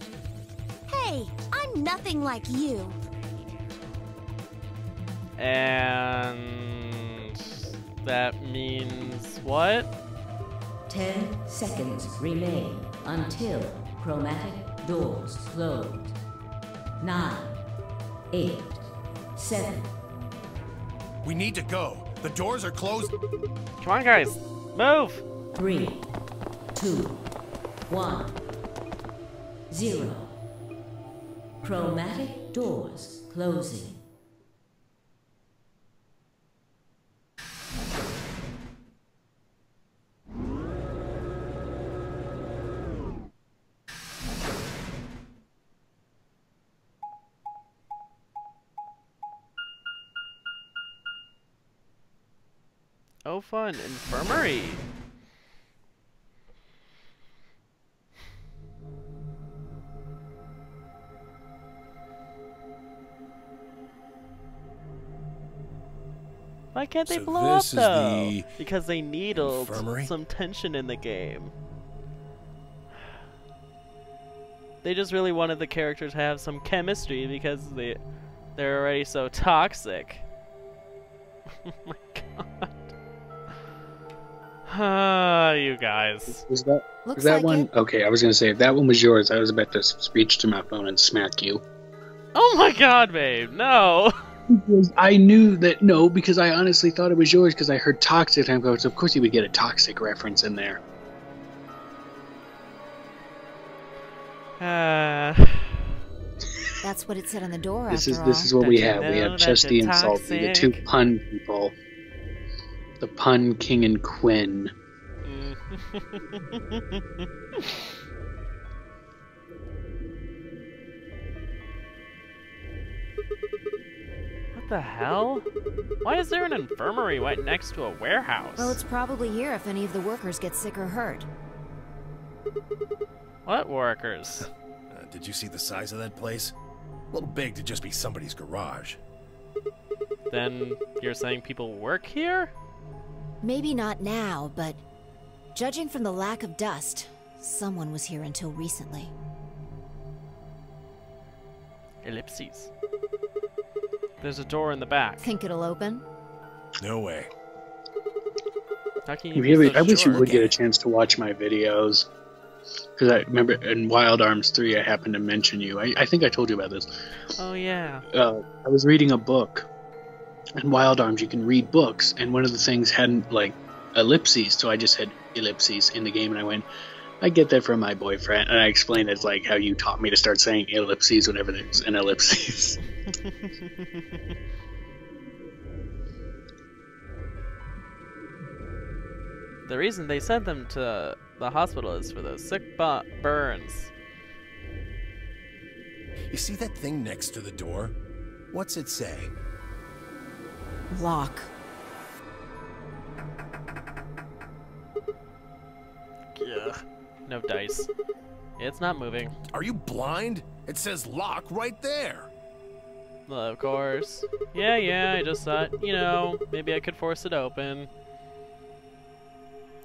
Hey, I'm nothing like you. And that means what? 10 seconds remain until chromatic doors close. 9, 8, 7. We need to go. The doors are closed. Come on, guys. Move! 3, 2, 1, 0. Chromatic doors closing. Oh, fun. Infirmary. Why can't they So blow up, this is though? the Because they needled infirmary? some tension in the game. They just really wanted the characters to have some chemistry because they're already so toxic. Oh my god. Ah, you guys. Was that Looks that like one? it. Okay, I was gonna say if that one was yours, I was about to reach to my phone and smack you. Oh my god, babe, no! Because I knew that because I honestly thought it was yours because I heard toxic and I go, so of course you would get a toxic reference in there. That's what it said on the door. This after is all. what we Don't you have. We know have that Chesty you're and Salty, the two toxic? pun people, the pun king and Quinn. What the hell? Why is there an infirmary right next to a warehouse? Well, it's probably here if any of the workers get sick or hurt. What workers? Did you see the size of that place? A little big to just be somebody's garage. Then you're saying people work here? Maybe not now, but judging from the lack of dust, someone was here until recently. Ellipses. There's a door in the back. Think it'll open? No way. How can you be so I wish you sure? would get a chance to watch my videos. Because I remember in Wild Arms 3, I happened to mention you. I think I told you about this. Oh, yeah. I was reading a book. In Wild Arms, you can read books, and one of the things hadn't, ellipses, so I just had ellipses in the game, and I went, I get that from my boyfriend, and I explained it's like how you taught me to start saying ellipses whenever there's an ellipses. The reason they sent them to the hospital is for those sick burns. You see that thing next to the door? What's it say? Lock. Yeah. No dice. It's not moving. Are you blind? It says lock right there. Well, of course. Yeah, I just thought, maybe I could force it open.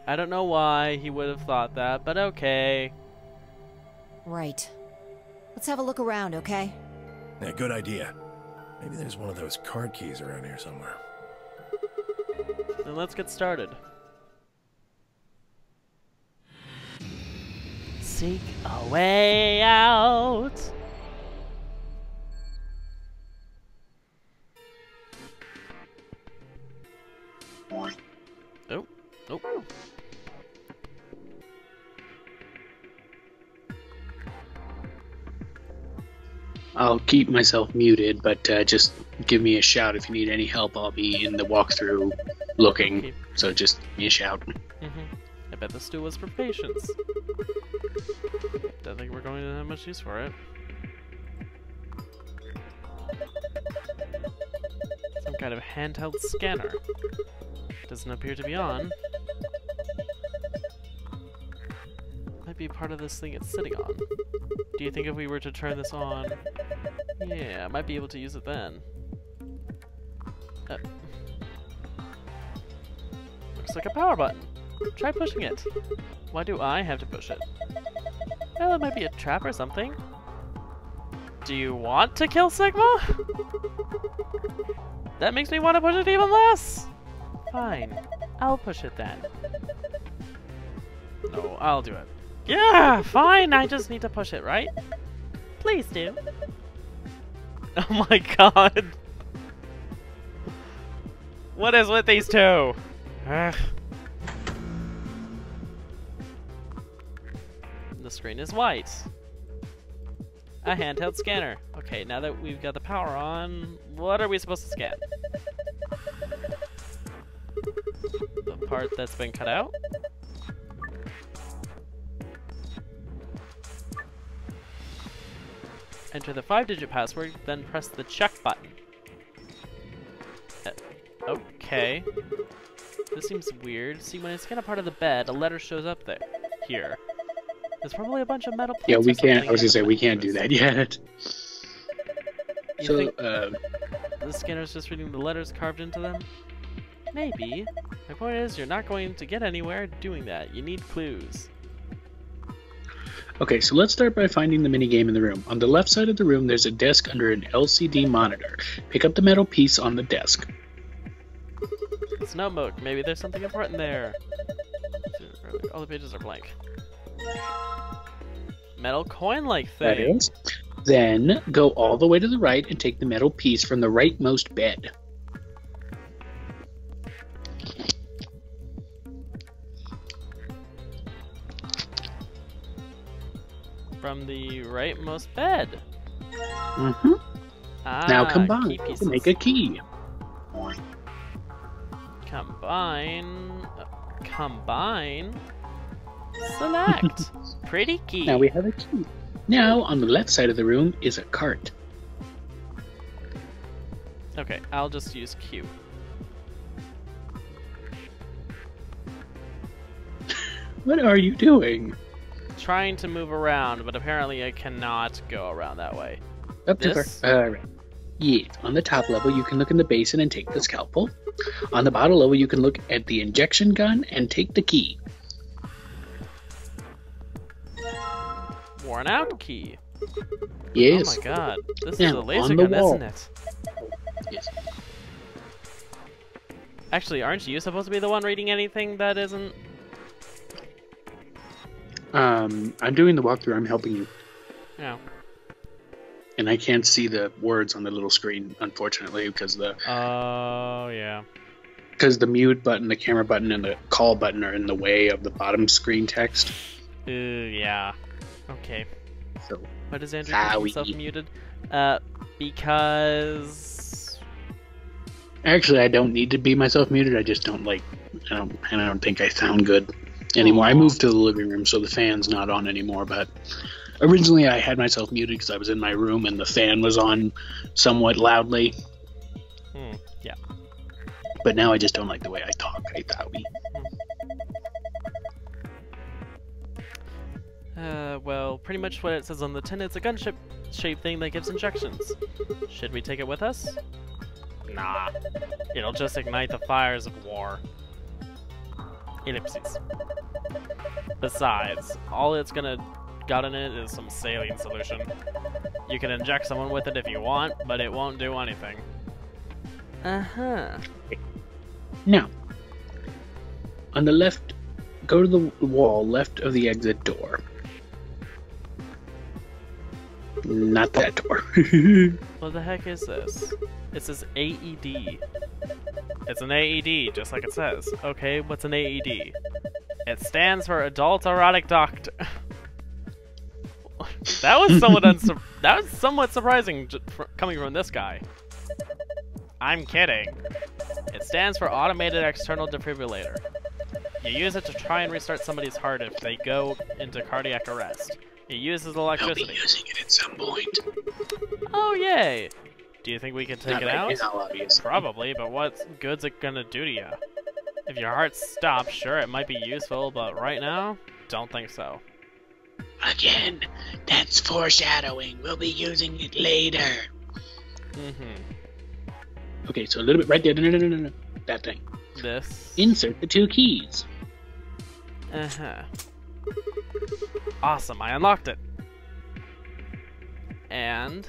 I don't know why he would have thought that, but okay. Right. Let's have a look around, okay? Yeah, good idea. Maybe there's one of those card keys around here somewhere. Then let's get started. Seek a way out. Oh, oh. I'll keep myself muted, but just give me a shout if you need any help. I'll be in the walkthrough looking, Okay. so just give me a shout. I bet the stew was for patience. Don't think we're going to have much use for it. Some kind of handheld scanner. Doesn't appear to be on. Might be part of this thing it's sitting on. Do you think if we were to turn this on... Yeah, I might be able to use it then. Looks like a power button. Try pushing it. Why do I have to push it? Well, it might be a trap or something. Do you want to kill Sigma? That makes me want to push it even less! Fine. I'll push it then. No, I'll do it. Yeah, fine, I just need to push it, right? Please do. Oh my god. What is with these two? Ugh. The screen is white. A handheld scanner. Okay, now that we've got the power on, what are we supposed to scan? The part that's been cut out? Enter the 5-digit password, then press the check button. Okay. This seems weird. See, when I scan a part of the bed, a letter shows up there. Here. There's probably a bunch of metal plates. Yeah, we or something can't. I was gonna say we can't do that yet. You So, think the scanner's just reading the letters carved into them? Maybe. My point is, you're not going to get anywhere doing that. You need clues. okay, so let's start by finding the minigame in the room. On the left side of the room, there's a desk under an LCD monitor. Pick up the metal piece on the desk. It's notebook. Maybe there's something important there. All the pages are blank. Metal coin-like thing. That is. Then go all the way to the right and take the metal piece from the rightmost bed. From the rightmost bed. Mm-hmm. Ah, Now combine key to pieces. make a key. Combine. Combine. Select. Pretty key. Now we have a key. Now, on the left side of the room is a cart. Okay, I'll just use Q. What are you doing? Trying to move around, but apparently I cannot go around that way. Up to This? Alright. Yes, on the top level you can look in the basin and take the scalpel. On the bottom level you can look at the injection gun and take the key. Worn out key. Yes. Oh my god. This is Now, a laser on the gun, wall. isn't it? Yes. Actually, aren't you supposed to be the one reading anything that isn't? I'm doing the walkthrough, I'm helping you. No. And I can't see the words on the little screen, unfortunately, because the yeah. because the mute button, the camera button, and the call button are in the way of the bottom screen text. Yeah. Okay. So Why does Andrew keep himself muted? Because... Actually, I don't need to be myself muted. I just don't like. I don't think I sound good anymore. I moved to the living room, so the fan's not on anymore. But originally, I had myself muted because I was in my room and the fan was on somewhat loudly. Yeah. But now I just don't like the way I talk. I thought we. Well, pretty much what it says on the tin, it's a gunship-shaped thing that gives injections. Should we take it with us? Nah. It'll just ignite the fires of war. Ellipses. Besides, all it's gonna got in it is some saline solution. You can inject someone with it if you want, but it won't do anything. Uh-huh. Now, on the left, go to the wall left of the exit door. Not that door. What the heck is this? It says AED. It's an AED, just like it says. Okay, what's an AED? It stands for Adult Erotic Doctor. That was somewhat surprising coming from this guy. I'm kidding. It stands for Automated External Defibrillator. You use it to try and restart somebody's heart if they go into cardiac arrest. It uses electricity. I'll be using it at some point. Oh, yay! Do you think we can take Not it right out? now, obviously. Probably, but what good's it gonna do to you? If your heart stops, sure, it might be useful, but right now, don't think so. Again, that's foreshadowing. We'll be using it later. Okay, so a little bit right there. No. That thing. This. Insert the 2 keys. Awesome, I unlocked it. And...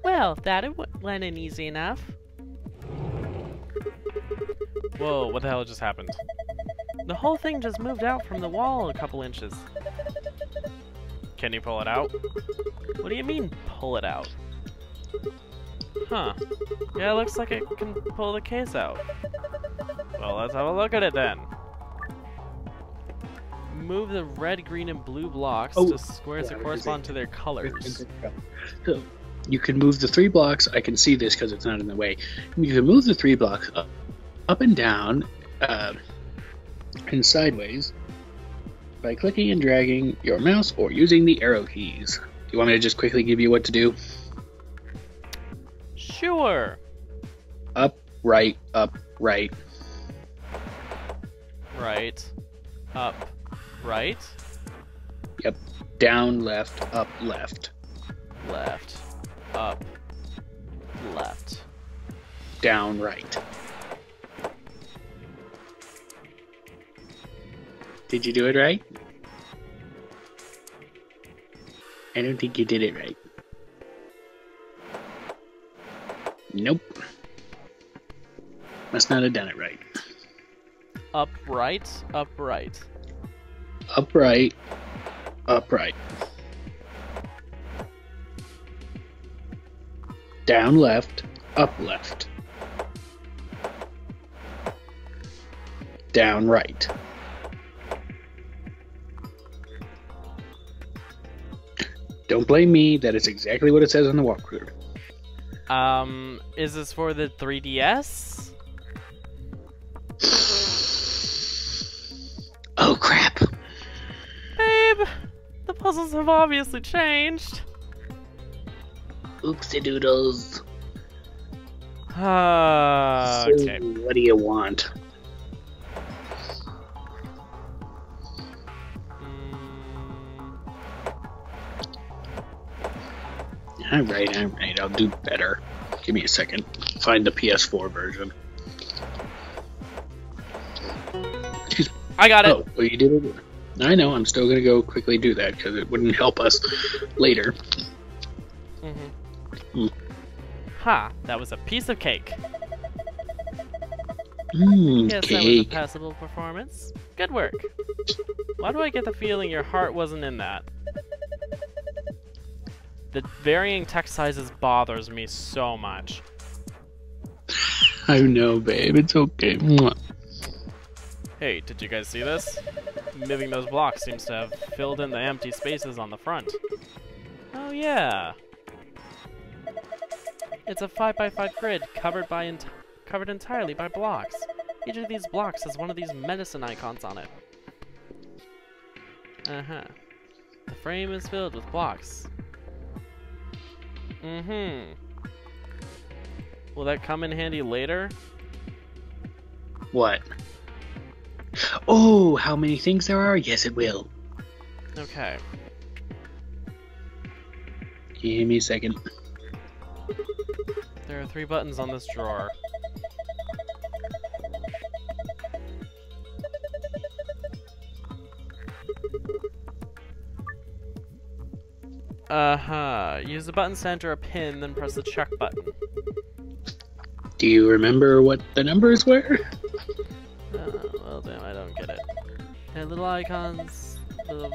well, that went in easy enough. Whoa, what the hell just happened? The whole thing just moved out from the wall a couple inches. Can you pull it out? What do you mean, pull it out? Huh. Yeah, it looks like it can pull the case out. Well, let's have a look at it then. Move the red, green, and blue blocks to squares that correspond to their colors. So, you can move the 3 blocks. I can see this because it's not in the way. You can move the 3 blocks up and down and sideways by clicking and dragging your mouse or using the arrow keys. Do you want me to just quickly give you what to do? Sure. Up, right, up, right. Right. Up, right. Yep. Down, left, up, left. Left. Up. Left. Down, right. Did you do it right? I don't think you did it right. Nope. Must not have done it right. Upright, upright. Upright, upright. Down left, up left. Down right. Don't blame me, that is exactly what it says on the walkthrough. Is this for the 3DS? Oh crap. Babe, the puzzles have obviously changed. Oopsie doodles. Okay. So, what do you want? Alright, I'll do better. Give me a second. Find the PS4 version. Excuse me. I got it! Oh, well, you did it? I know, I'm still gonna go quickly do that, because it wouldn't help us later. Ha, that was a piece of cake. Cake. Yes, that was a passable performance. Good work. Why do I get the feeling your heart wasn't in that? The varying text sizes bothers me so much. I know, babe. It's okay. Mwah. Hey, did you guys see this? Moving those blocks seems to have filled in the empty spaces on the front. Oh yeah. It's a 5x5 grid covered entirely by blocks. Each of these blocks has one of these medicine icons on it. The frame is filled with blocks. Will that come in handy later? What? Oh, how many things there are? Yes, it will. Okay. Give me a second. There are 3 buttons on this drawer. Use the button to enter a pin, then press the check button. Do you remember what the numbers were? Well damn, I don't get it. They're little icons. Little...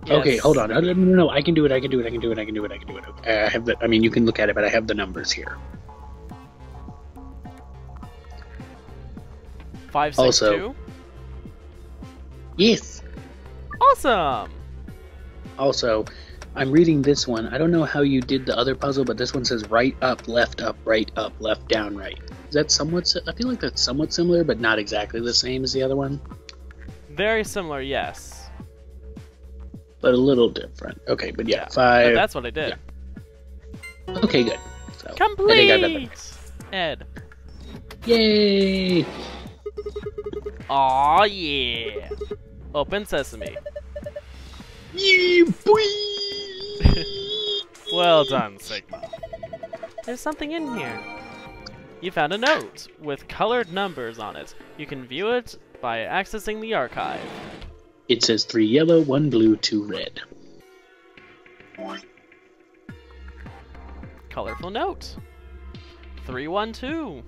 Yes. Okay, hold on. No, I can do it. I can do it. I have the. I mean, you can look at it, but I have the numbers here. 5, 6, also, 2? Yes. Awesome. Also, I'm reading this one. I don't know how you did the other puzzle, but this one says right up, left, down, right. Is that somewhat? I feel like that's somewhat similar, but not exactly the same as the other one. Very similar, yes. But a little different. Okay, but yeah, 5. But that's what I did. Yeah. Okay, good. So, complete. I think I've done that. Ed. Yay! Aw, yeah. Open sesame. Yeah, boy! Well done, Sigma. There's something in here. You found a note with colored numbers on it. You can view it by accessing the archive. It says 3 yellow, 1 blue, 2 red. Colorful note. 312.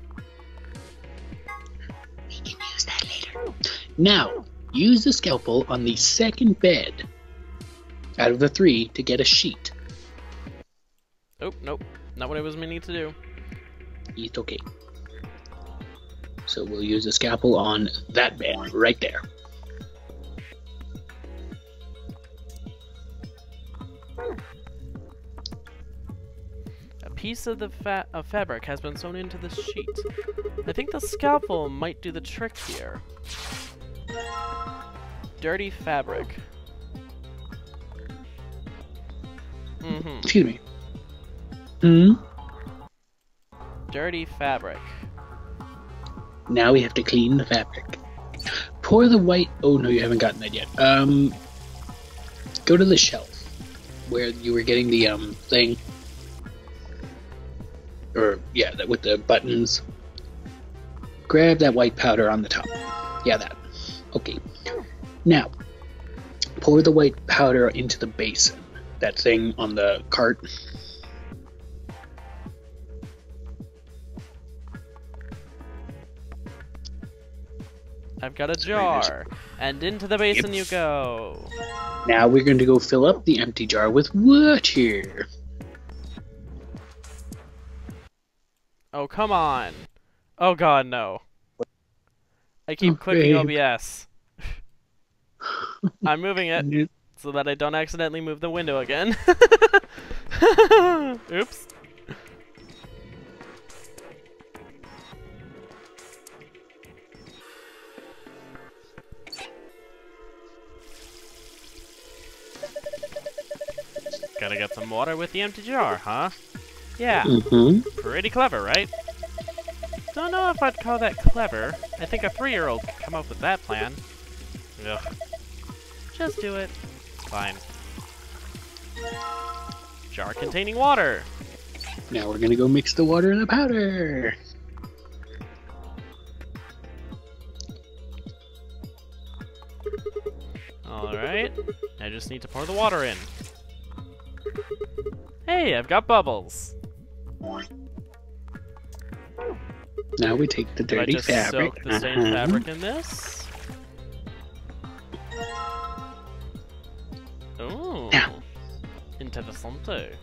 We can use that later. Now, use the scalpel on the second bed out of the 3 to get a sheet. Oh, nope. Not what I was meaning to do. It's okay. So we'll use the scalpel on that bed right there. A piece of the fabric has been sewn into the sheet. I think the scalpel might do the trick here. Dirty fabric. Excuse me. Hmm? Dirty fabric. Now we have to clean the fabric. Pour the white... Oh, no, you haven't gotten that yet. Go to the shelf where you were getting the, thing. Or, yeah, that with the buttons. Grab that white powder on the top. Yeah, that. Okay. Now, pour the white powder into the basin. That thing on the cart. I've got a jar, and into the basin you go. Now we're going to go fill up the empty jar with water. Oh, come on. Oh god, no. I keep clicking OBS. I'm moving it so that I don't accidentally move the window again. Oops. Gotta get some water with the empty jar, huh? Yeah. Pretty clever, right? Don't know if I'd call that clever. I think a 3-year-old could come up with that plan. Ugh. Just do it. It's fine. Jar containing water. Now we're gonna go mix the water and the powder. Alright. I just need to pour the water in. Hey, I've got bubbles. Now we take the dirty fabric. Soak the stained fabric in this. Ooh. Now. Interessante.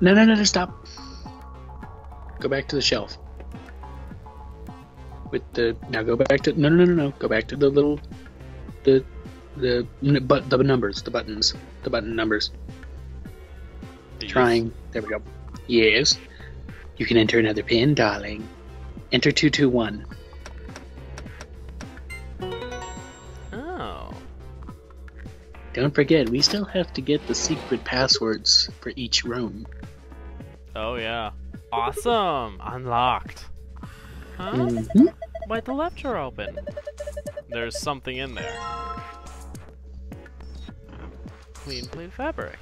No, stop. Go back to the shelf. With the now go back to no. Go back to the little the numbers, the buttons, the button numbers. These. Trying. There we go. Yes. You can enter another pin, darling. Enter 221. Oh. Don't forget, we still have to get the secret passwords for each room. Oh yeah. Awesome! Unlocked. Huh? Why'd the left drawer open? There's something in there. clean plain fabric.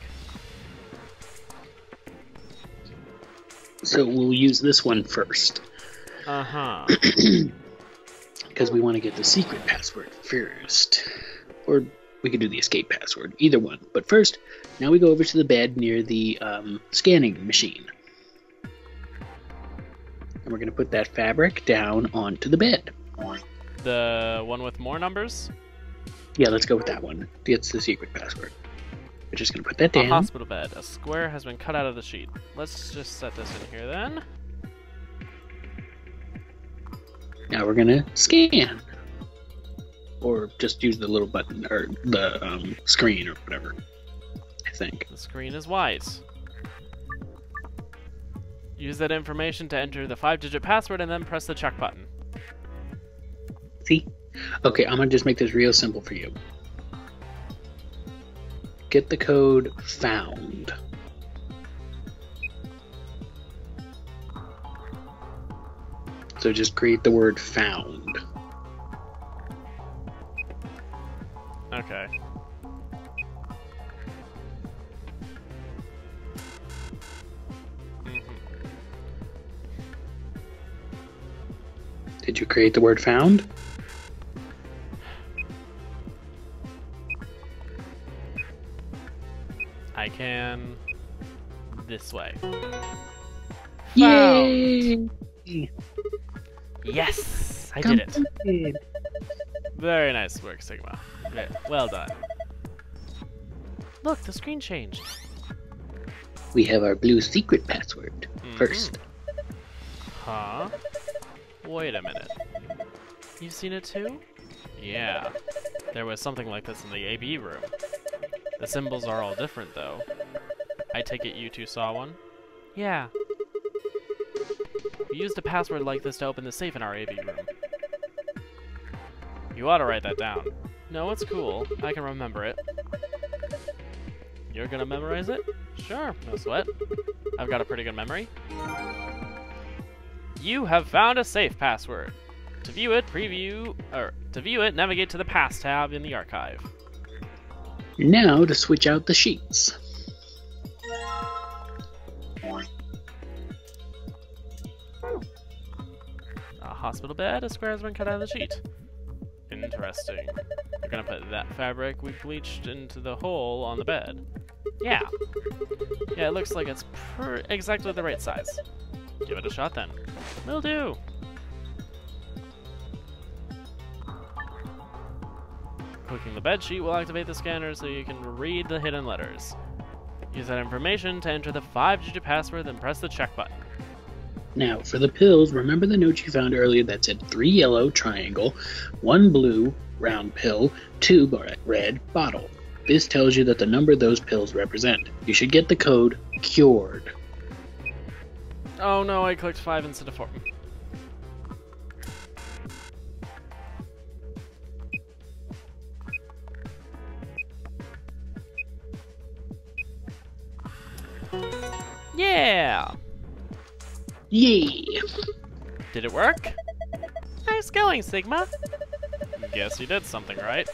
So we'll use this one first. Uh-huh. Because we want to get the secret password first. Or we could do the escape password. Either one. But first, now we go over to the bed near the scanning machine. And we're going to put that fabric down onto the bed. The one with more numbers? Yeah, let's go with that one. It's the secret password. We're just going to put that down. A hospital bed. A square has been cut out of the sheet. Let's just set this in here then. Now we're going to scan. Or just use the little button, or the screen, or whatever, I think. The screen is white. Use that information to enter the 5-digit password and then press the check button. See? Okay, I'm going to just make this real simple for you. Get the code found. So just create the word found. Okay. Did you create the word found? I can... this way. Yay! Yes! I did it. Very nice work, Sigma. Yeah, well done. Look, the screen changed. We have our blue secret password first. Huh? Wait a minute. You've seen it too? Yeah. There was something like this in the AB room. The symbols are all different, though. I take it you two saw one? Yeah. We used a password like this to open the safe in our AB room. You ought to write that down. No, it's cool. I can remember it. You're gonna memorize it? Sure, no sweat. I've got a pretty good memory. You have found a safe password. To view it, navigate to the Past tab in the archive. Now to switch out the sheets. A hospital bed, a square has been cut out of the sheet. Interesting. You're gonna put that fabric we bleached into the hole on the bed. Yeah. Yeah, it looks like it's exactly the right size. Give it a shot then. Will do. Clicking the bed sheet will activate the scanner so you can read the hidden letters. Use that information to enter the 5-digit password, then press the check button. Now, for the pills, remember the note you found earlier that said 3 yellow triangle, 1 blue round pill, 2 red bottle. This tells you that the number those pills represent. You should get the code cured. Oh no, I clicked 5 instead of 4. Yeah! Yeah! Did it work? Nice going, Sigma! Guess you did something right.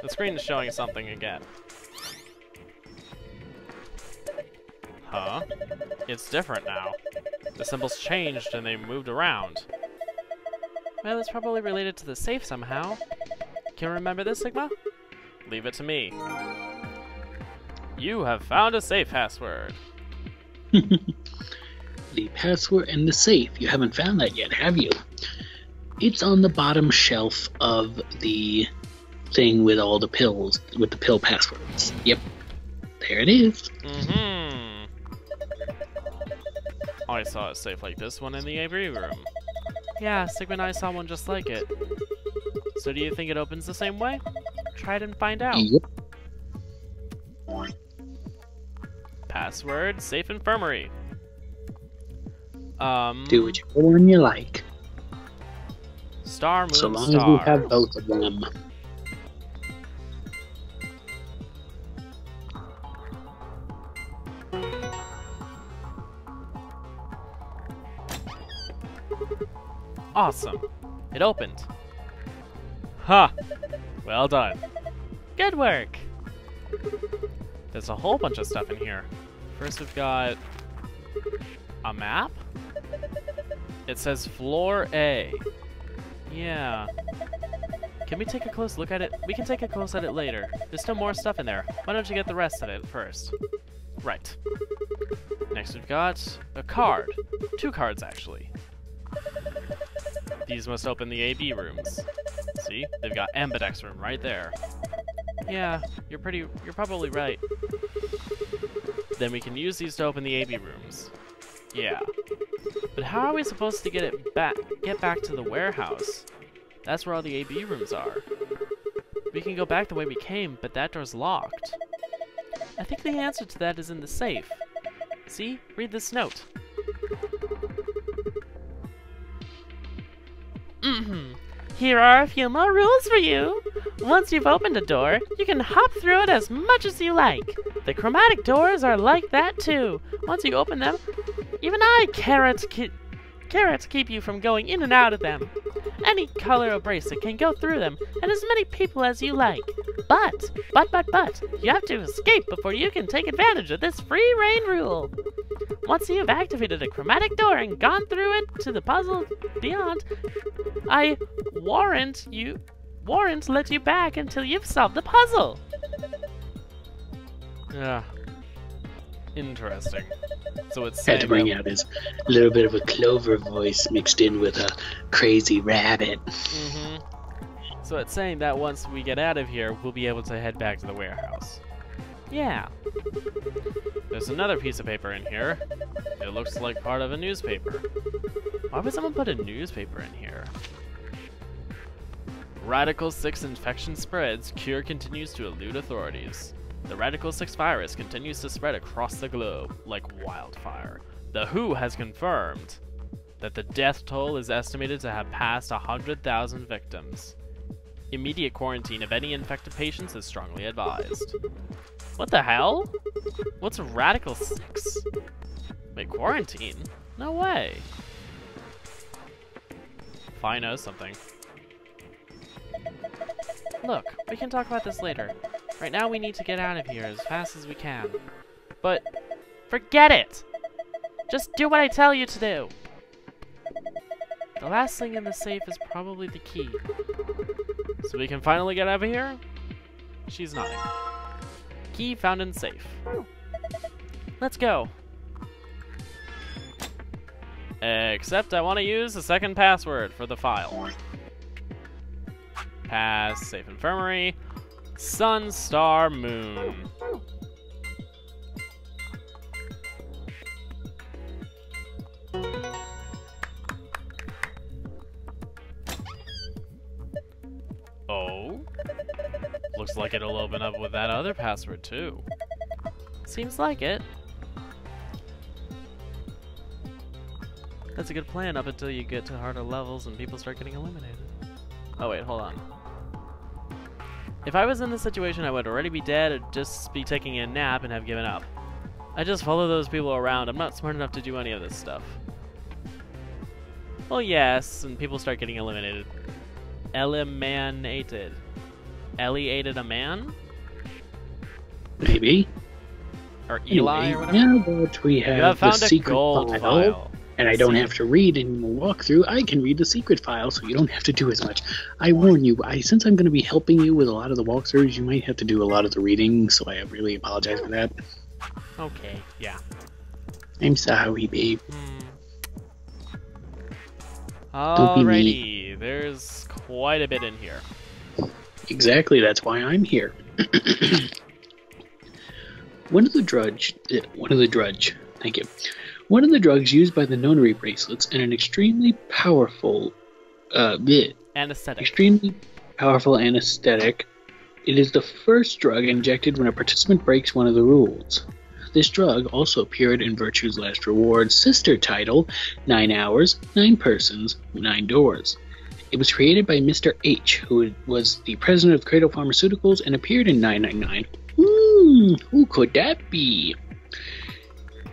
The screen is showing something again. Huh? It's different now. The symbols changed and they moved around. Well, it's probably related to the safe somehow. Can you remember this, Sigma? Leave it to me. You have found a safe password. The password and the safe. You haven't found that yet, have you? It's on the bottom shelf of the thing with all the pills, with the pill passwords. Yep. There it is. I saw a safe like this one in the Avery room. Yeah, Sigma and I saw one just like it. So do you think it opens the same way? Try it and find out. Yep. Password, safe infirmary. Do whichever one you like. Star, moon, so long star. as we have both of them. Awesome. It opened. Ha! Well done. Good work. There's a whole bunch of stuff in here. First we've got a map. It says floor A. Yeah. Can we take a close look at it? We can take a close at it later. There's still more stuff in there. Why don't you get the rest of it first? Right. Next we've got a card. 2 cards, actually. These must open the AB rooms. See? They've got Ambidex room right there. Yeah, you're probably right. Then we can use these to open the AB rooms. Yeah. But how are we supposed to get back to the warehouse? That's where all the AB rooms are. We can go back the way we came, but that door's locked. I think the answer to that is in the safe. See? Read this note. Here are a few more rules for you. Once you've opened a door, you can hop through it as much as you like. The chromatic doors are like that too. Once you open them, even I carrot keep you from going in and out of them. Any color or bracelet can go through them, and as many people as you like. But, you have to escape before you can take advantage of this free reign rule. Once you've activated a chromatic door and gone through it to the puzzle beyond, I warrant let you back until you've solved the puzzle. Yeah. Interesting. So it's had to bring out his little bit of a Clover voice mixed in with a crazy rabbit. So it's saying that once we get out of here, we'll be able to head back to the warehouse. Yeah. There's another piece of paper in here. It looks like part of a newspaper. Why would someone put a newspaper in here? Radical 6 infection spreads. Cure continues to elude authorities. The Radical 6 virus continues to spread across the globe like wildfire. The WHO has confirmed that the death toll is estimated to have passed 100,000 victims. Immediate quarantine of any infected patients is strongly advised. What the hell? What's Radical 6? Wait, quarantine? No way. Fi knows something. Look, we can talk about this later. Right now we need to get out of here as fast as we can. But, forget it! Just do what I tell you to do! The last thing in the safe is probably the key. So we can finally get out of here? She's nodding. Key found in safe. Let's go. Except I want to use a second password for the file. Pass, safe infirmary, sun, star, moon. Oh? Looks like it'll open up with that other password too. Seems like it. That's a good plan up until you get to harder levels and people start getting eliminated. Oh wait, hold on. If I was in this situation, I would already be dead or just be taking a nap and have given up. I just follow those people around. I'm not smart enough to do any of this stuff. Well, yes, and people start getting eliminated. Eliminated. Ellie aided a man? Maybe. Or Eli or whatever? Now that we have the secret file, and I don't have to read any more walkthrough, I can read the secret file so you don't have to do as much. I warn you, since I'm going to be helping you with a lot of the walkthroughs, you might have to do a lot of the reading, so I really apologize for that. Okay, yeah. I'm sorry, babe. Alrighty, there's quite a bit in here. Exactly, that's why I'm here. One of the drugs used by the Nonary bracelets and an extremely powerful anesthetic. Extremely powerful anesthetic. It is the first drug injected when a participant breaks one of the rules. This drug also appeared in Virtue's Last Reward's sister title, 9 Hours, 9 Persons, 9 Doors. It was created by Mr. H, who was the president of Cradle Pharmaceuticals and appeared in 999. Who could that be?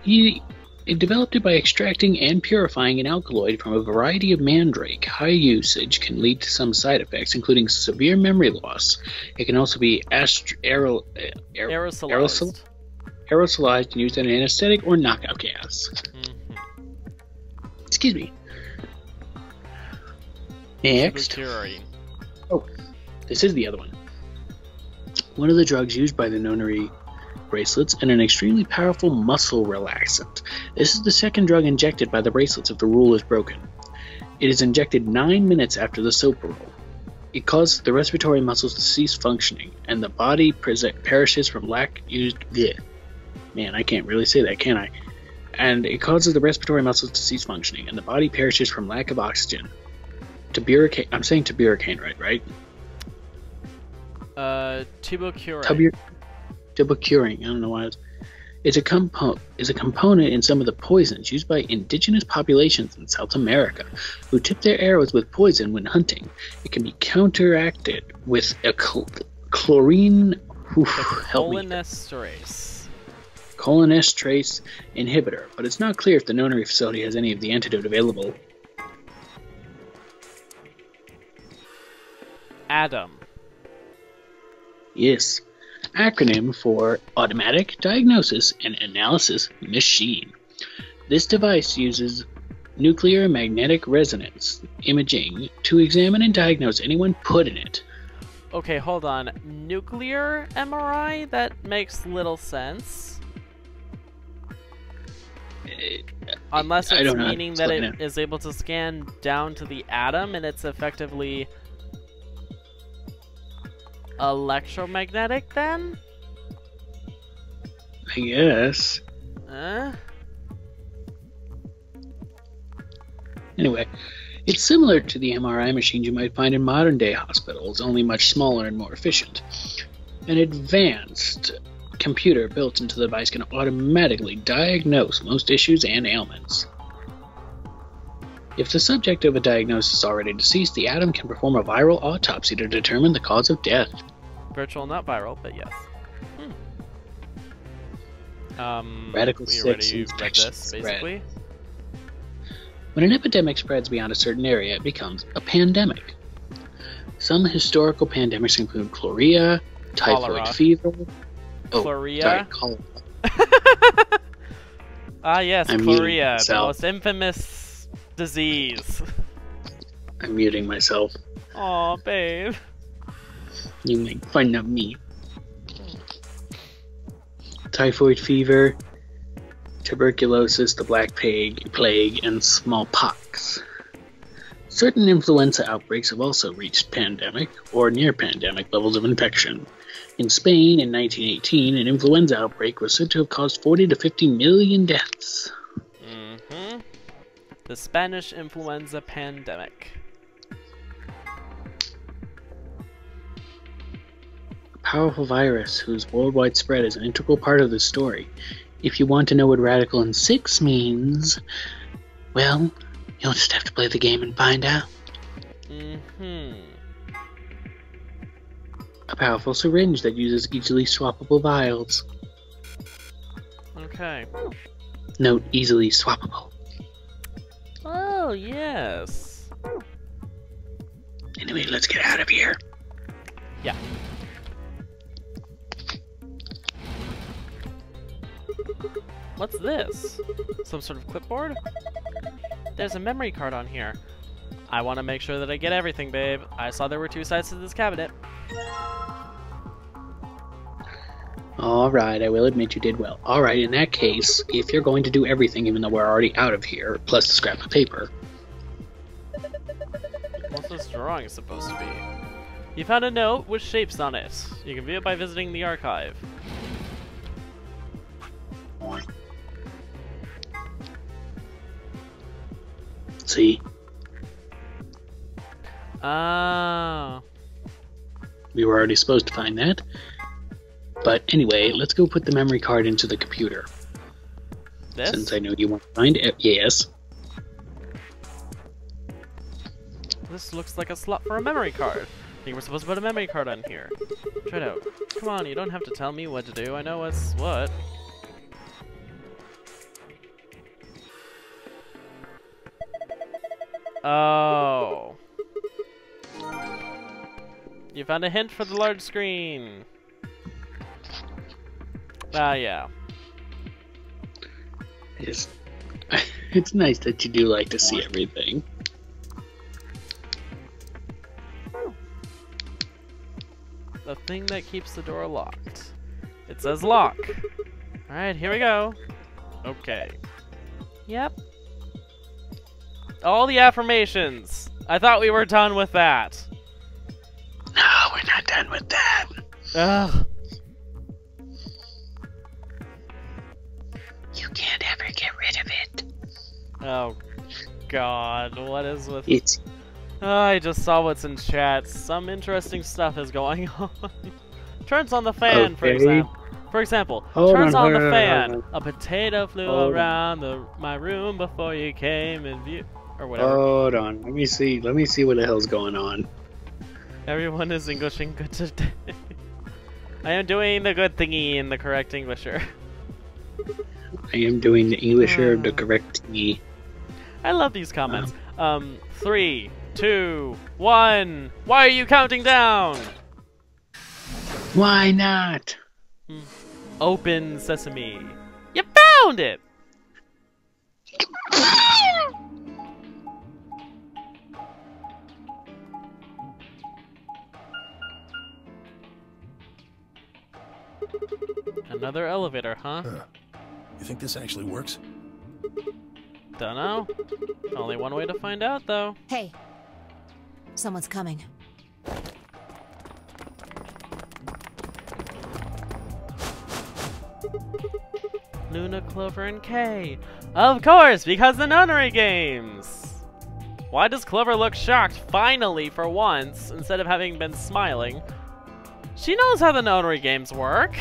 He developed it by extracting and purifying an alkaloid from a variety of mandrake. High usage can lead to some side effects, including severe memory loss. It can also be aerosolized. aerosolized and used as an anesthetic or knockout gas. Excuse me. Next. Oh, this is the other one. One of the drugs used by the Nonary bracelets and an extremely powerful muscle relaxant. This is the second drug injected by the bracelets if the rule is broken. It is injected 9 minutes after the soap roll. It causes the respiratory muscles to cease functioning, and the body perishes from lack used. Bleh. Man, I can't really say that, can I? And it causes the respiratory muscles to cease functioning, and the body perishes from lack of oxygen. Tiburicaine. I'm saying tiburicaine, right? Tiburicaine. Tiburicaine. I don't know why. It's a component in some of the poisons used by indigenous populations in South America, who tip their arrows with poison when hunting. It can be counteracted with a chlorine. Cholinesterase inhibitor, but it's not clear if the Nonary facility has any of the antidote available. ADAM. Yes. Acronym for Automatic Diagnosis and Analysis Machine. This device uses nuclear magnetic resonance imaging to examine and diagnose anyone put in it. Okay, hold on. Nuclear MRI? That makes little sense. Unless it's meaning that it is able to scan down to the atom and it's effectively electromagnetic then? I guess. Anyway, it's similar to the MRI machines you might find in modern day hospitals, only much smaller and more efficient. An advanced computer built into the device can automatically diagnose most issues and ailments. If the subject of a diagnosis is already deceased, the atom can perform a viral autopsy to determine the cause of death. Virtual, not viral, but yes. Radical we already read this, basically. When an epidemic spreads beyond a certain area, it becomes a pandemic. Some historical pandemics include chlorea, typhoid fever. Chlorea? Cholera. Ah, yes, chlorea, the most infamous disease. I'm muting myself. Aw, babe. You make fun of me. Typhoid fever, tuberculosis, the Black Plague, and smallpox. Certain influenza outbreaks have also reached pandemic or near pandemic levels of infection. In Spain in 1918, an influenza outbreak was said to have caused 40 to 50 million deaths. The Spanish influenza pandemic. A powerful virus whose worldwide spread is an integral part of this story. If you want to know what Radical and 6 means, well, you'll just have to play the game and find out. A powerful syringe that uses easily swappable vials. Okay. Note, easily swappable. Oh, yes. Anyway, let's get out of here. Yeah. What's this? Some sort of clipboard? There's a memory card on here. I want to make sure that I get everything, babe. I saw there were 2 sides to this cabinet. Alright, I will admit you did well. Alright, in that case, if you're going to do everything even though we're already out of here, plus the scrap of paper. What's this drawing supposed to be? You found a note with shapes on it. You can view it by visiting the archive. See? Ah. We were already supposed to find that. But anyway, let's go put the memory card into the computer. This? Since I know you want to find it. Yes. This looks like a slot for a memory card. I think we're supposed to put a memory card on here. Try it out. Come on, you don't have to tell me what to do. I know what's what. Oh. You found a hint for the large screen. Ah, yeah. It's nice that you do like to see everything. The thing that keeps the door locked. It says lock. Alright, here we go. Okay. Yep. All the affirmations. I thought we were done with that. No, we're not done with that. Ugh. You can't ever get rid of it. Oh, God. What is with... It's... I just saw what's in chat. Some interesting stuff is going on. Turns on the fan, Okay. For example, Hold turns on, on the hold fan. on. A potato flew Hold around my room before you came in view. Or whatever. Hold on. Let me see what the hell's going on. Everyone is Englishing good today. I am doing the good thingy in the correct Englisher. I am doing the Englisher the correct me. I love these comments. 3, 2, 1. Why are you counting down? Why not? Open sesame. You found it! Another elevator, huh? You think this actually works? Dunno. Only one way to find out, though. Hey. Someone's coming. Luna, Clover, and Kay. Of course, because the Nonary Games! Why does Clover look shocked, finally, for once, instead of having been smiling? She knows how the Nonary Games work!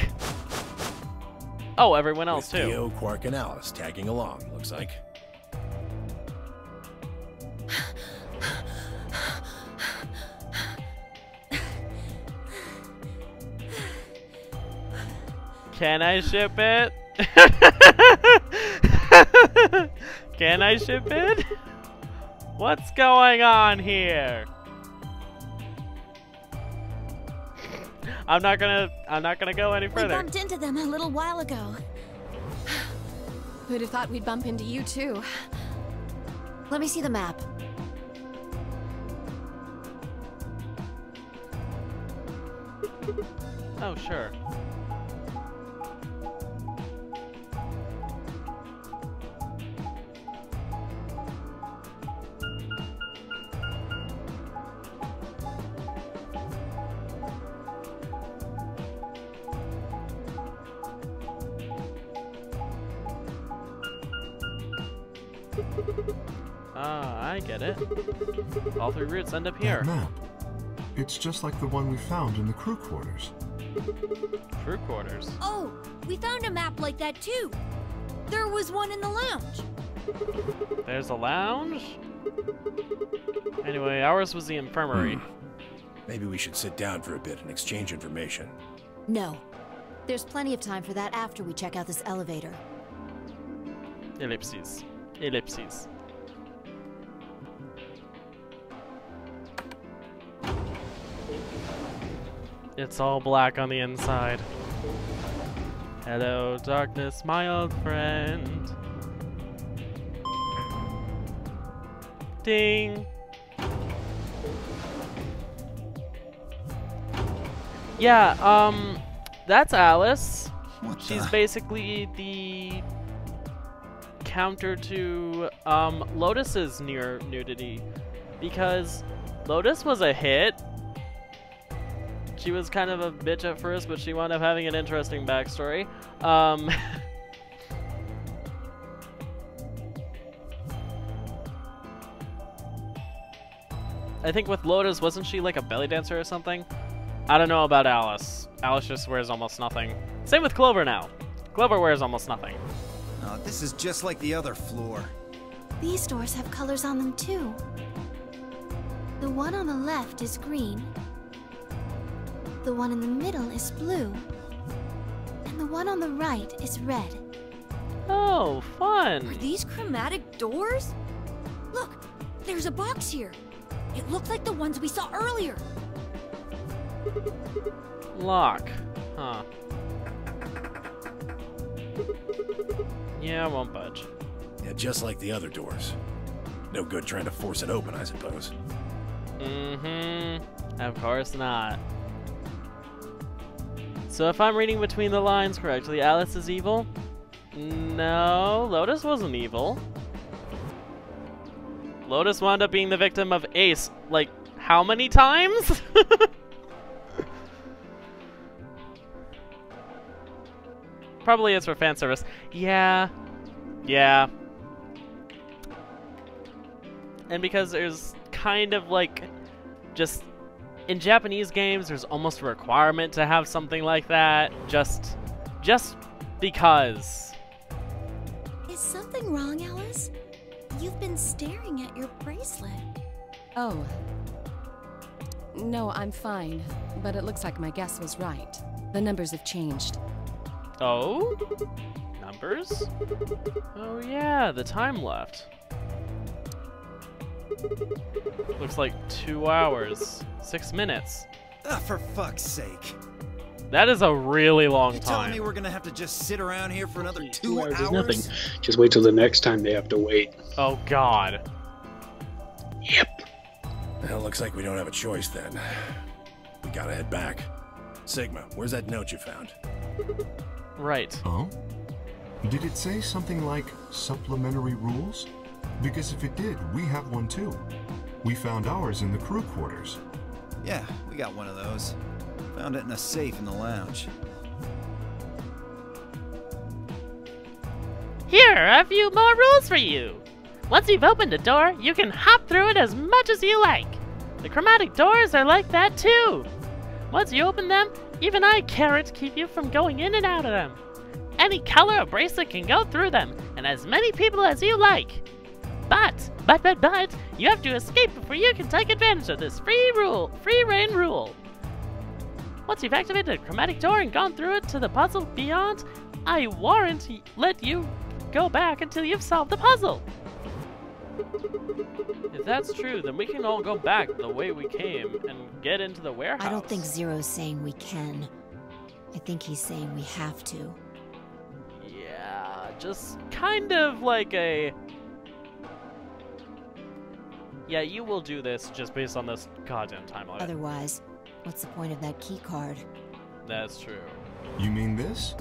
Oh, everyone else, With too. Theo, Quark, and Alice tagging along, looks like. Can I ship it? Can I ship it? What's going on here? I'm not gonna go any We further. bumped into them a little while ago. Who'd have thought we'd bump into you, too? Let me see the map. Oh, sure. Ah, I get it. All 3 routes end up here. That map. It's just like the one we found in the crew quarters. Crew quarters. Oh, we found a map like that too. There was one in the lounge. There's a lounge? Anyway, ours was the infirmary. Maybe we should sit down for a bit and exchange information. No. There's plenty of time for that after we check out this elevator. Ellipses. Ellipses. It's all black on the inside. Hello, darkness, my old friend. Ding. Yeah, that's Alice. She's basically the counter to Lotus's near nudity, because Lotus was a hit. She was kind of a bitch at first, but she wound up having an interesting backstory. I think with Lotus, wasn't she like a belly dancer or something? I don't know about Alice. Alice just wears almost nothing. Same with Clover now. Clover wears almost nothing. Oh, this is just like the other floor. These doors have colors on them too. The one on the left is green. The one in the middle is blue. And the one on the right is red. Oh, fun! Are these chromatic doors? Look, there's a box here. It looked like the ones we saw earlier. Lock. Huh. Yeah, I won't budge. Yeah, just like the other doors. No good trying to force it open, I suppose. Mm-hmm. Of course not. So if I'm reading between the lines correctly, Alice is evil? No, Lotus wasn't evil. Lotus wound up being the victim of Ace, like, how many times? Probably it's for fan service. Yeah. Yeah. And because there's kind of like, just, in Japanese games, there's almost a requirement to have something like that. Just because. Is something wrong, Alice? You've been staring at your bracelet. Oh. No, I'm fine. But it looks like my guess was right. The numbers have changed. Oh? Numbers? Oh yeah, the time left. Looks like 2 hours, 6 minutes. For fuck's sake. That is a really long You time. telling me we're gonna have to just sit around here for another 2 hours? Is nothing. Just wait till the next time they have to wait. Oh god. Yep. Well, looks like we don't have a choice then. We gotta head back. Sigma, where's that note you found? Right. Oh? Did it say something like supplementary rules? Because if it did, we have one too. We found ours in the crew quarters. Yeah, we got one of those. Found it in a safe in the lounge. Here are a few more rules for you. Once you've opened a door, you can hop through it as much as you like. The chromatic doors are like that too. Once you open them, even eye carrots keep you from going in and out of them. Any color or bracelet can go through them, and as many people as you like. But, you have to escape before you can take advantage of this free reign rule. Once you've activated a chromatic door and gone through it to the puzzle beyond, I warrant let you go back until you've solved the puzzle. If that's true, then we can all go back the way we came and get into the warehouse. I don't think Zero's saying we can. I think he's saying we have to. Yeah, just kind of like a... Yeah, you will do this just based on this goddamn timeline. Otherwise, what's the point of that key card? That's true. You mean this?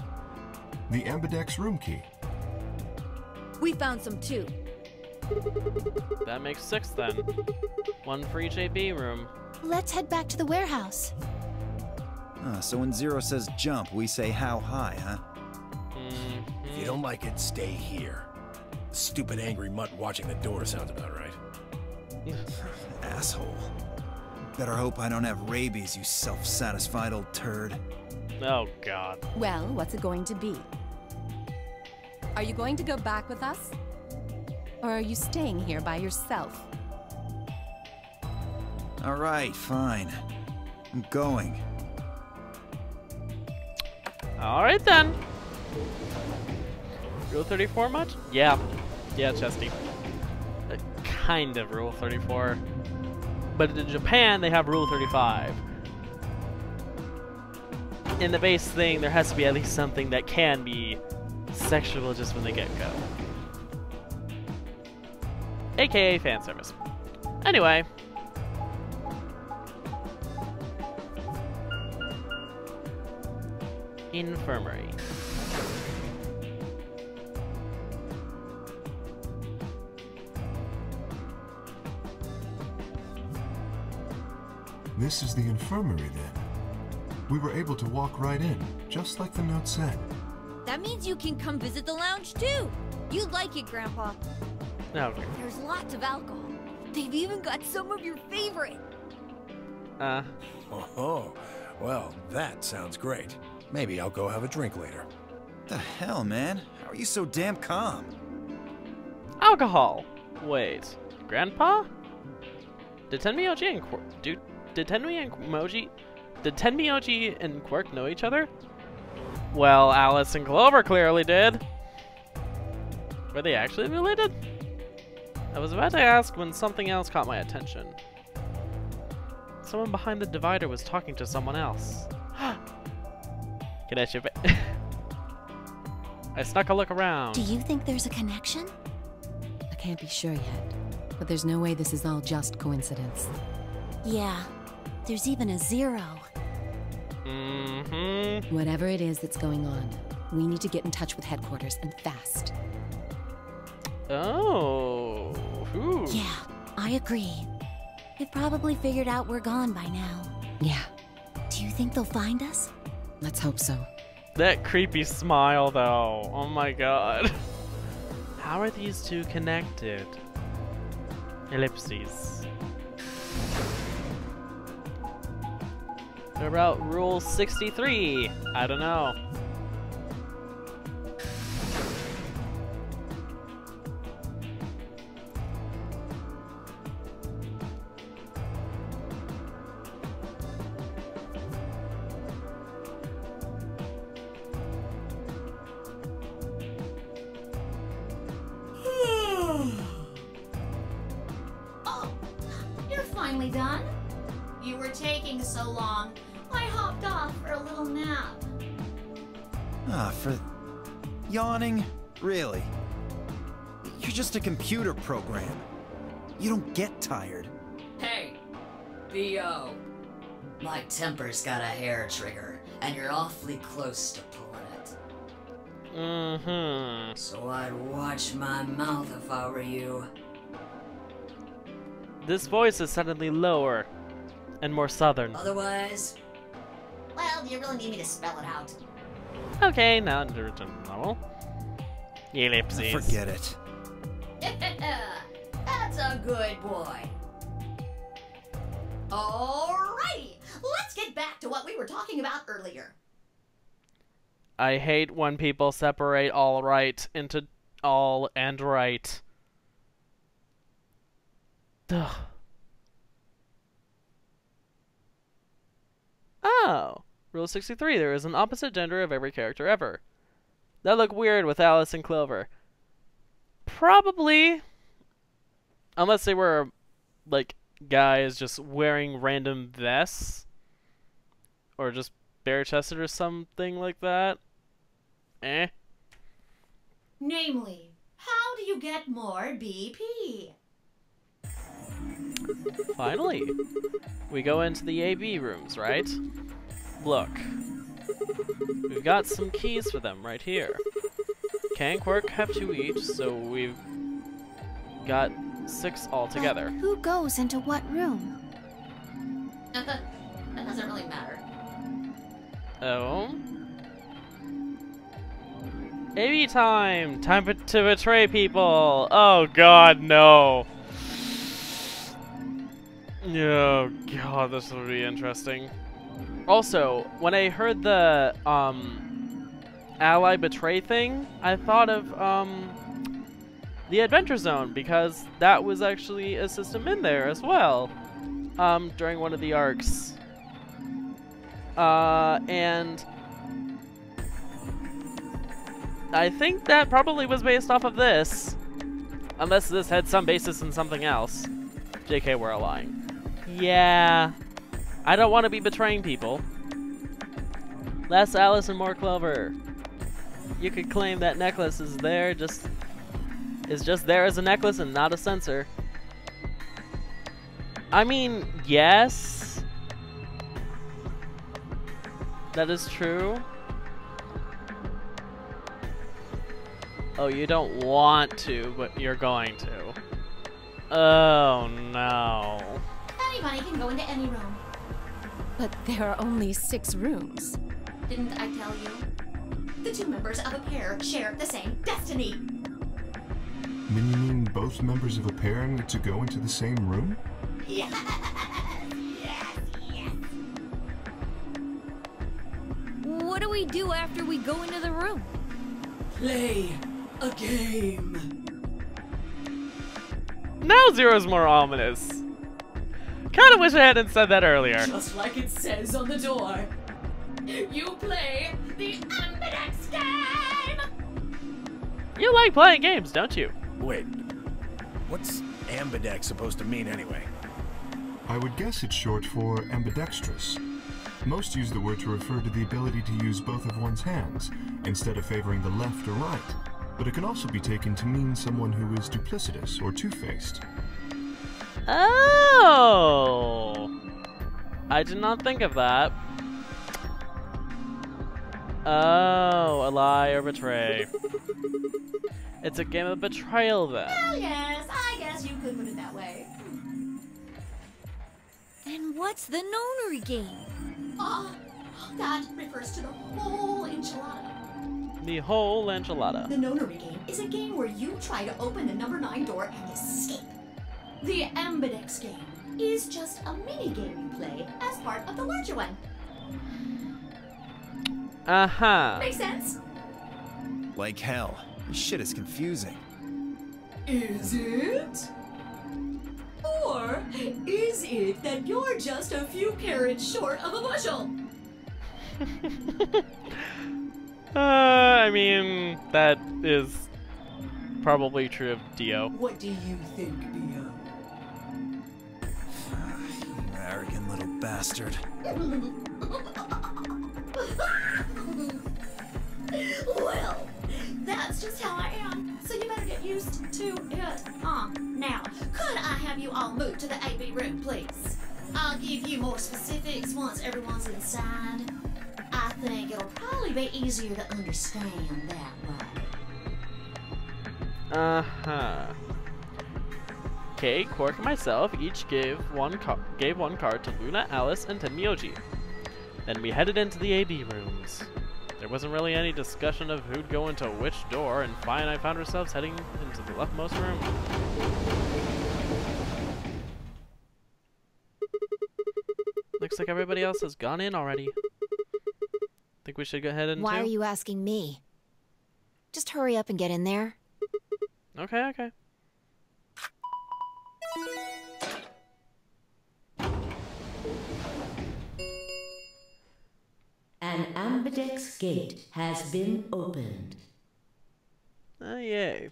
The Ambidex room key. We found some too. That makes 6 then. 1 for each AB room. Let's head back to the warehouse. So when Zero says jump, we say how high, huh? If you don't like it, stay here. Stupid angry mutt watching the door sounds about right. Asshole. Better hope I don't have rabies, you self-satisfied old turd. Oh god. Well, what's it going to be? Are you going to go back with us? Or are you staying here by yourself? Alright, fine. I'm going. Alright then. Rule 34 much? Yeah. Yeah, Chesty. Kind of Rule 34. But in Japan, they have Rule 35. In the base thing, there has to be at least something that can be sexual just from the get-go. AKA fan service. Anyway. Infirmary. This is the infirmary then. We were able to walk right in, just like the note said. That means you can come visit the lounge too. You'd like it, Grandpa. Okay. There's lots of alcohol. They've even got some of your favorite. Oh, well, that sounds great. Maybe I'll go have a drink later. The hell, man? How are you so damn calm? Alcohol. Wait. Grandpa? Did Tenmyoji and Quirk know each other? Well, Alice and Clover clearly did. Were they actually related? I was about to ask when something else caught my attention. Someone behind the divider was talking to someone else. Can I ship it? I snuck a look around. Do you think there's a connection? I can't be sure yet, but there's no way this is all just coincidence. Yeah. There's even a 0. Mm-hmm. Whatever it is that's going on, we need to get in touch with headquarters, and fast. Oh. Ooh. Yeah, I agree. They've probably figured out we're gone by now. Yeah, Do you think they'll find us? let's hope so. That creepy smile, though. Oh my god. How are these two connected? Ellipses. What about Rule 63? I don't know. Oh, you're finally done? You were taking so long. I hopped off for a little nap. For yawning? Really? You're just a computer program. You don't get tired. Hey, B.O. My temper's got a hair trigger, and you're awfully close to pulling it. Mm-hmm. So I'd watch my mouth if I were you. This voice is suddenly lower and more southern. Otherwise, Well, do you really need me to spell it out? Okay, now to return to normal. Ellipses. Forget it. That's a good boy. Alrighty, let's get back to what we were talking about earlier. I hate when people separate all right into all and right. Ugh. Oh, Rule 63. There is an opposite gender of every character ever. That look weird with Alice and Clover. Probably. Unless they were, like, guys just wearing random vests. Or just bare-chested or something like that. Eh. Namely, how do you get more BP? Finally. We go into the AB rooms, right? Look. We've got some keys for them right here. Kay and Quirk have 2 each, so we've got 6 altogether. But who goes into what room? That doesn't really matter. Oh? AB time! Time to betray people! Oh god, no! Oh god, this will be interesting. Also, when I heard the, ally betray thing, I thought of, the Adventure Zone, because that was actually a system in there as well, during one of the arcs. And I think that probably was based off of this, unless this had some basis in something else. JK, we're lying. Yeah, I don't want to be betraying people. Less Alice and more Clover. You could claim that necklace is there, just there as a necklace and not a sensor. I mean, yes, that is true. Oh, you don't want to, but you're going to. Oh no. Anybody can go into any room. But there are only 6 rooms. Didn't I tell you? The 2 members of a pair share the same destiny. Then you mean both members of a pair need to go into the same room? Yes, yes, yes. What do we do after we go into the room? Play a game. Now Zero's more ominous. Kinda wish I hadn't said that earlier. Just like it says on the door. You play the enigmatic game. You like playing games, don't you? Wait, what's ambidex supposed to mean anyway? I would guess it's short for ambidextrous. Most use the word to refer to the ability to use both of one's hands, instead of favoring the left or right. But it can also be taken to mean someone who is duplicitous or two-faced. Oh! I did not think of that. Oh, a lie or betray. It's a game of betrayal then. Well, yes, I guess you could put it that way. And what's the Nonary Game? That refers to the whole enchilada. The whole enchilada. The Nonary Game is a game where you try to open the number 9 door and escape. The Ambidex Game is just a mini game you play as part of the larger one. Uh-huh. Make sense? Like hell. This shit is confusing. Is it? Or is it that you're just a few carrots short of a bushel? I mean, that is probably true of Dio. What do you think, Dio? You arrogant little bastard. Well, that's just how I am, so you better get used to it. Now, could I have you all move to the AB room, please? I'll give you more specifics once everyone's inside. I think it'll probably be easier to understand that way. Uh-huh. Okay, Quark and myself each gave one card to Luna, Alice, and Tenmyoji. Then we headed into the AB rooms. There wasn't really any discussion of who'd go into which door, and Fi and I found ourselves heading into the leftmost room. Looks like everybody else has gone in already. Think we should go ahead and Why are you asking me? Just hurry up and get in there. Okay, okay. An Ambidex gate has been opened. Oh, yay.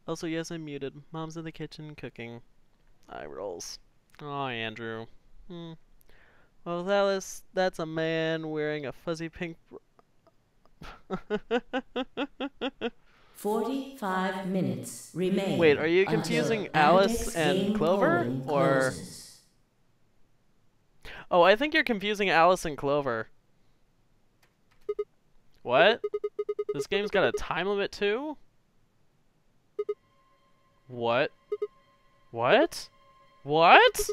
Also, yes, I'm muted. Mom's in the kitchen cooking. Eye rolls. Oh, Andrew. Well, Alice, that's a man wearing a fuzzy pink... 45 minutes remain. Wait, are you confusing Alice and Clover? Or... Oh, I think you're confusing Alice and Clover. What? This game's got a time limit too? What? What? What?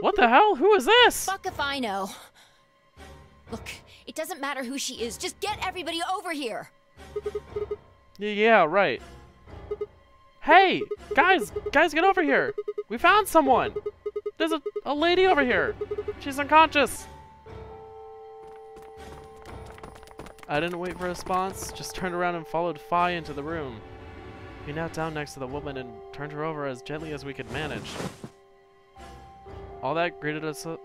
What the hell? Who is this? Fuck if I know. Look, it doesn't matter who she is. Just get everybody over here. Yeah, right. Hey, guys, get over here. We found someone. There's a lady over here. She's unconscious. I didn't wait for a response, just turned around and followed Fi into the room. We knelt down next to the woman and turned her over as gently as we could manage. All that greeted us was...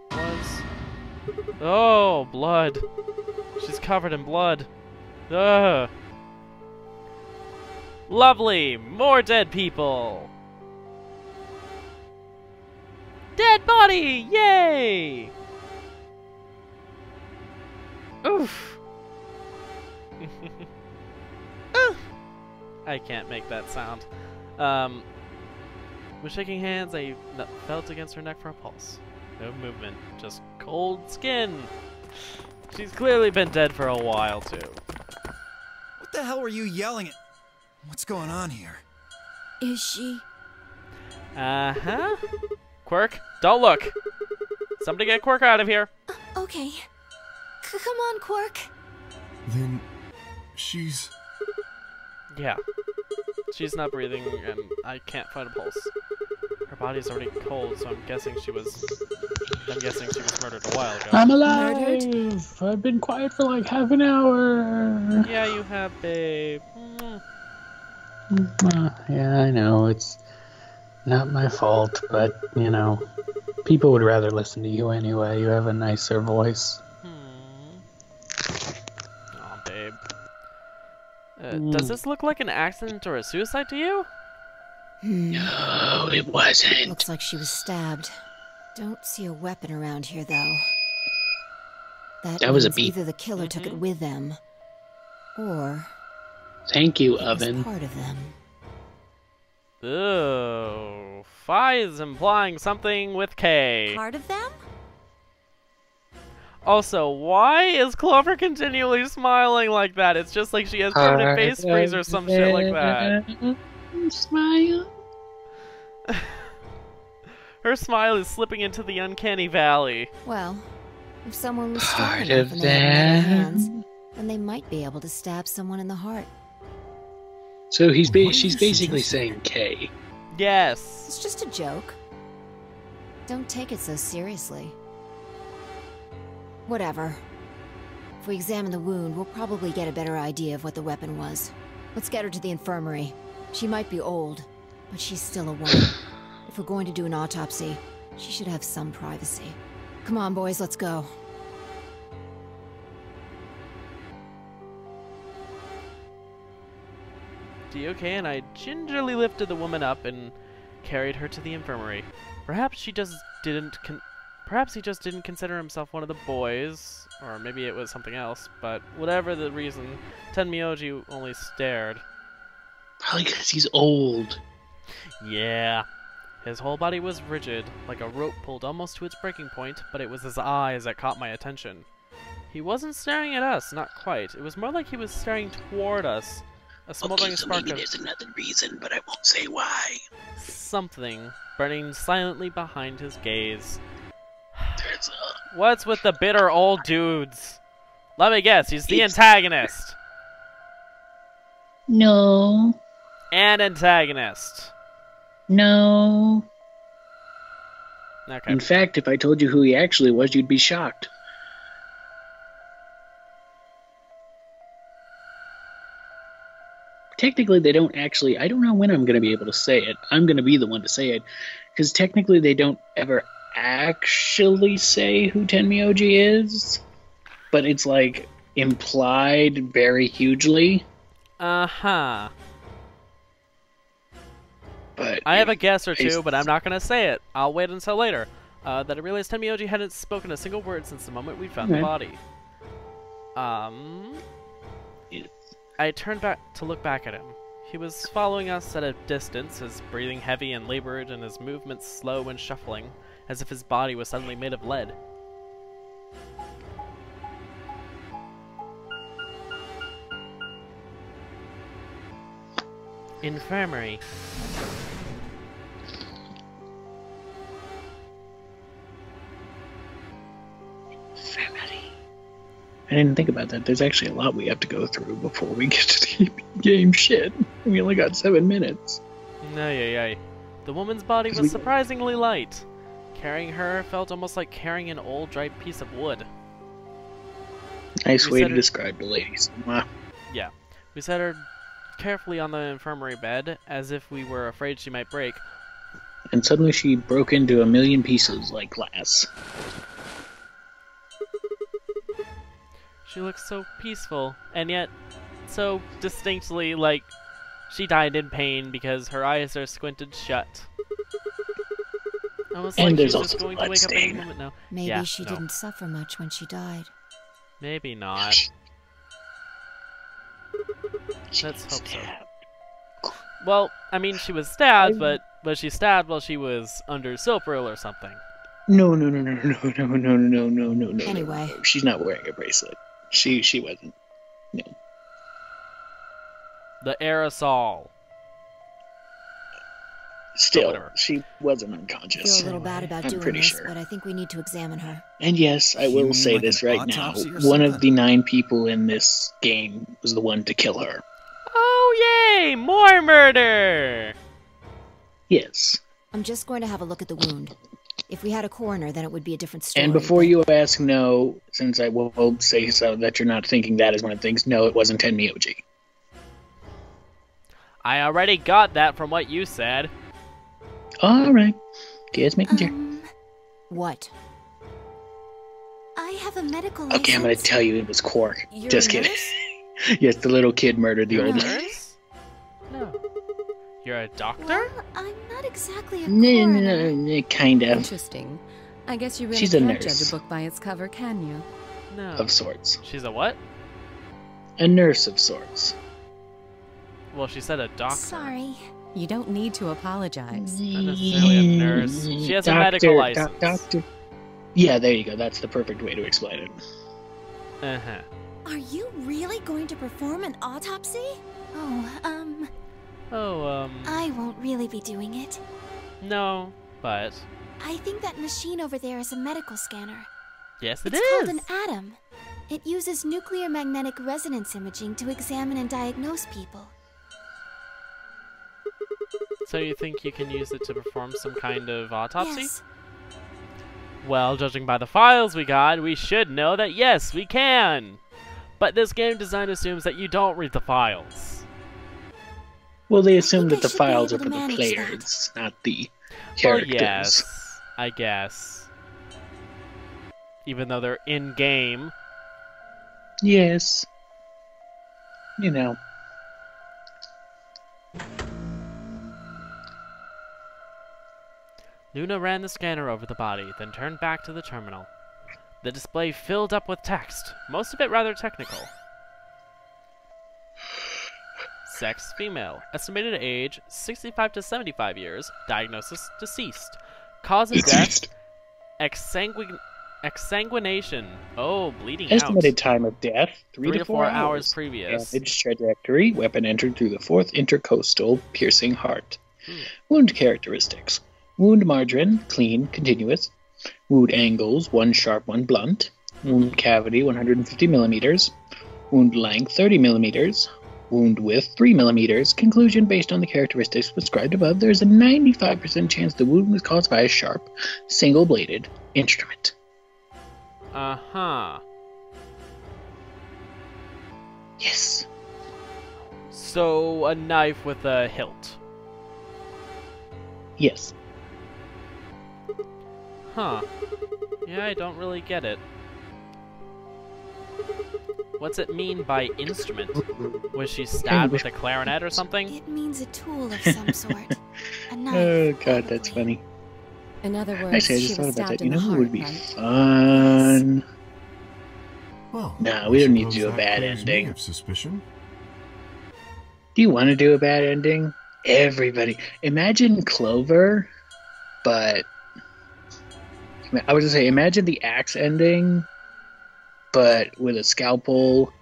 Oh, blood. She's covered in blood. Ugh. Lovely! More dead people! Dead body! Yay! Oof! I can't make that sound. With shaking hands, I felt against her neck for a pulse. No movement, just cold skin. She's clearly been dead for a while, too. What the hell were you yelling at? What's going on here? Is she? Uh-huh. Quirk, don't look. Somebody get Quirk out of here. Okay. Come on, Quark. Then she's... Yeah. She's not breathing, and I can't find a pulse. Her body's already cold, so I'm guessing she was murdered a while ago. I'm alive! I've been quiet for like half an hour. Yeah, you have, babe. Yeah, I know, it's not my fault, but, you know, people would rather listen to you anyway. You have a nicer voice. Aw, babe. Does this look like an accident or a suicide to you? No, it wasn't. Looks like she was stabbed. Don't see a weapon around here, though. That was a means beat. either the killer took it with them, or Thank you, it was Oven. part of them. Ooh. Phi is implying something with K. Part of them? Also, why is Clover continually smiling like that? It's just like she has permanent face freeze or some shit like that. Smile. Her smile is slipping into the uncanny valley. Well, if someone was strong Part enough of and they had metal them. hands, then they might be able to stab someone in the heart. So she's basically saying K. Yes. It's just a joke. Don't take it so seriously. Whatever. If we examine the wound, we'll probably get a better idea of what the weapon was. Let's get her to the infirmary. She might be old, but she's still a woman. If we're going to do an autopsy, she should have some privacy. Come on, boys, let's go. DOK and I gingerly lifted the woman up and carried her to the infirmary. Perhaps he just didn't consider himself one of the boys, or maybe it was something else, but whatever the reason, Tenmyoji only stared. Probably because he's old. Yeah. His whole body was rigid, like a rope pulled almost to its breaking point, but it was his eyes that caught my attention. He wasn't staring at us, not quite. It was more like he was staring toward us. A smoldering spark maybe of there's another reason, but I won't say why. something burning silently behind his gaze. What's with the bitter old dudes? Let me guess, he's the antagonist. No. And antagonist. No. Okay. In fact, if I told you who he actually was, you'd be shocked. Technically, they don't actually... I don't know when I'm going to be able to say it. I'm going to be the one to say it. Because technically, they don't ever actually say who Tenmyoji is. But it's, like, implied very hugely. Uh-huh. But I have a guess or two, but I'm not going to say it. I'll wait until later. That I realized Tenmyoji hadn't spoken a single word since the moment we found the body. I turned back to look back at him. He was following us at a distance, his breathing heavy and labored and his movements slow and shuffling, as if his body was suddenly made of lead. Infirmary. I didn't think about that. There's actually a lot we have to go through before we get to the game shit. We only got 7 minutes. Ay. The woman's body was surprisingly light. Carrying her felt almost like carrying an old dried piece of wood. Nice way to describe the ladies. Wow. Yeah. We set her carefully on the infirmary bed, as if we were afraid she might break. And suddenly she broke into a million pieces like glass. She looks so peaceful, and yet so distinctly like she died in pain because her eyes are squinted shut. Almost and like there's she's also just going to wake up any moment now. Maybe she didn't suffer much when she died. Maybe not. Let's hope so. Well, I mean, she was stabbed, but she stabbed while she was under Silpril or something. No. Anyway. No. She's not wearing a bracelet. She wasn't. No. The aerosol. Still, she wasn't unconscious. I feel a little bad about doing this, but I think we need to examine her. And yes, I will say this right now. One of the 9 people in this game was the one to kill her. Oh, yay! More murder! Yes. I'm just going to have a look at the wound. If we had a coroner, then it would be a different story. And before you ask no, since I will say so that you're not thinking that is one of the things, no, it wasn't Tenmyoji. I already got that from what you said. Alright. Just making sure. What? I have a medical license. Okay, I'm gonna tell you it was Quark. You're Just a kidding. nurse? Yes, the little kid murdered the old nurse? No. You're a doctor? Well, I'm not exactly a coroner. Kind of. Interesting. I guess you really She's a can't nurse. judge a book by its cover, can you? No. Of sorts. She's a what? A nurse of sorts. Well, she said a doctor. Sorry. You don't need to apologize. Not necessarily a nurse. She has a medical license. Doctor. Yeah, there you go. That's the perfect way to explain it. Uh-huh. Are you really going to perform an autopsy? I won't really be doing it. No, but... I think that machine over there is a medical scanner. Yes, it It's is! called an atom. It uses nuclear magnetic resonance imaging to examine and diagnose people. So you think you can use it to perform some kind of autopsy? Yes. Well, judging by the files we got, we should know that yes, we can! But this game design assumes that you don't read the files. Well, they assume think that I the should be files are able for to the manage players, not the Well, characters. yes, I guess. Even though they're in-game. Yes. You know. Luna ran the scanner over the body, then turned back to the terminal. The display filled up with text, most of it rather technical. Sex, female. Estimated age, 65 to 75 years. Diagnosis, deceased. Cause of death, exsanguination. Oh, bleeding Estimated out. time of death, 3 to 4 hours previous. Damage trajectory, weapon entered through the 4th intercostal, piercing heart. Wound characteristics. Wound margin, clean, continuous. Wound angles, 1 sharp, 1 blunt. Wound cavity, 150 millimeters. Wound length, 30 millimeters. Wound width, 3 millimeters. Conclusion, based on the characteristics prescribed above, there is a 95% chance the wound was caused by a sharp, single-bladed instrument. Uh-huh. Yes. So, a knife with a hilt. Yes. Huh. Yeah, I don't really get it. What's it mean by instrument? Was she stabbed with a clarinet or something? It means a tool of some sort. A knife. Oh god, that's funny. In other words, Actually, I she just was thought about stabbed that. You in know the what heart, would be right? fun? Well, No, we don't need to suppose do a that bad clears me ending. of suspicion. Do you want to do a bad ending? Everybody. Imagine Clover, but... I was going to say, imagine the axe ending, but with a scalpel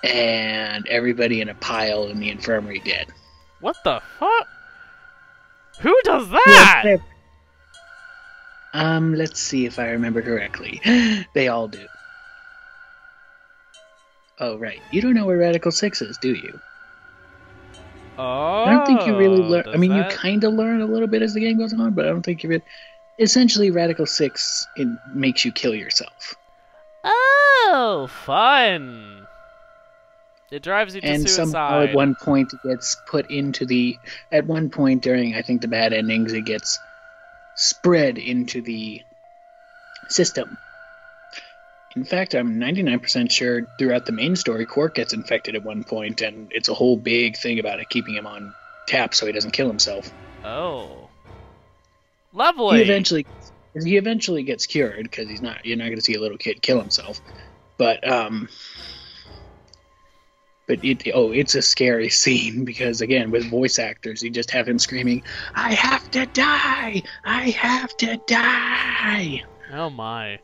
and everybody in a pile in the infirmary dead. What the fuck? Who does that? Let's see if I remember correctly. They all do. Oh, right. You don't know where Radical 6 is, do you? Oh, I don't think you really learn. I mean, that... you kind of learn a little bit as the game goes on, but I don't think you really... Essentially, Radical 6 it makes you kill yourself. Oh, fun! It drives you to And suicide. somehow at one point it gets put into the... At one point during, I think, the bad endings, it gets spread into the system. In fact, I'm 99% sure throughout the main story, Quark gets infected at one point, and it's a whole big thing about it, keeping him on tap so he doesn't kill himself. Oh. Lovely! He eventually gets cured, because you're not going to see a little kid kill himself. But it's a scary scene, because again, with voice actors, you just have him screaming, "I have to die! I have to die!" Oh my.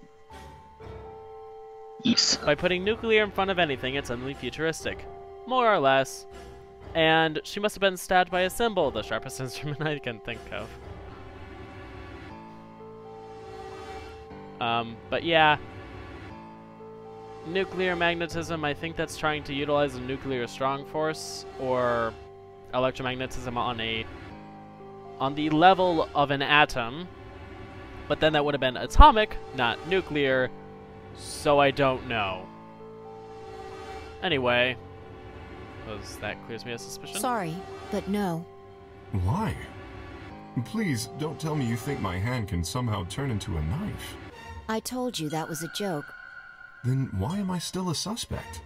Yes. By putting nuclear in front of anything, it's suddenly futuristic. More or less. And she must have been stabbed by a symbol, the sharpest instrument I can think of. But yeah. Nuclear magnetism, I think that's trying to utilize a nuclear strong force, or electromagnetism on the level of an atom. But then that would have been atomic, not nuclear, so I don't know. Anyway, that clears me of suspicion. Sorry, but no. Why? Please, don't tell me you think my hand can somehow turn into a knife. I told you that was a joke. Then why am I still a suspect?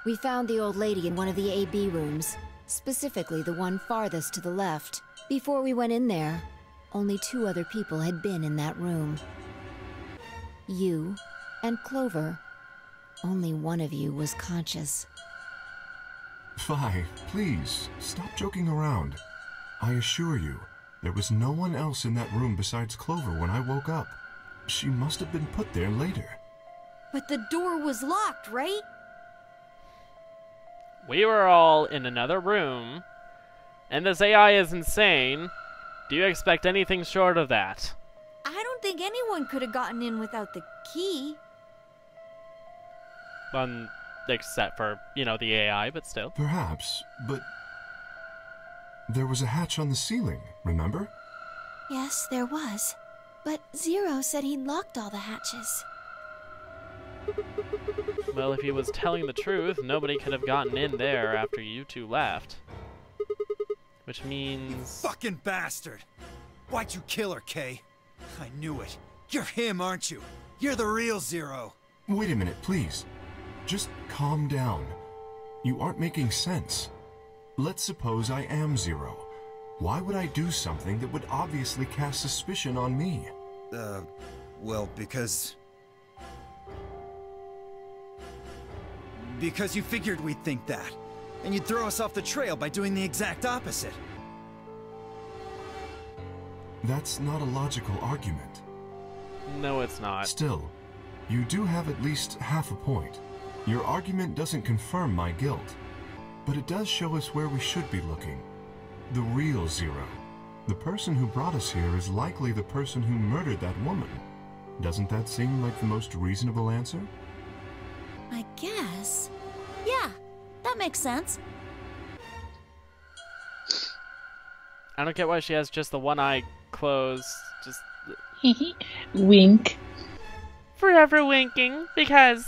We found the old lady in one of the AB rooms. Specifically the one farthest to the left. Before we went in there, only 2 other people had been in that room. You and Clover. Only one of you was conscious. Vi, please, stop joking around. I assure you, there was no one else in that room besides Clover when I woke up. She must have been put there later. But the door was locked, right? We were all in another room, and this AI is insane. Do you expect anything short of that? I don't think anyone could have gotten in without the key. Except for, you know, the AI, but still. Perhaps, but there was a hatch on the ceiling, remember? Yes, there was. But Zero said he'd locked all the hatches. Well, if he was telling the truth, nobody could have gotten in there after you 2 left. Which means... You fucking bastard! Why'd you kill her, Kay? I knew it. You're him, aren't you? You're the real Zero. Wait a minute, please. Just calm down. You aren't making sense. Let's suppose I am Zero. Why would I do something that would obviously cast suspicion on me? Well, because you figured we'd think that. And you'd throw us off the trail by doing the exact opposite. That's not a logical argument. No, it's not. Still, you do have at least half a point. Your argument doesn't confirm my guilt, but it does show us where we should be looking. The real Zero. The person who brought us here is likely the person who murdered that woman. Doesn't that seem like the most reasonable answer? I guess. Yeah, that makes sense. I don't get why she has just the one eye closed. Just... Wink. Forever winking, because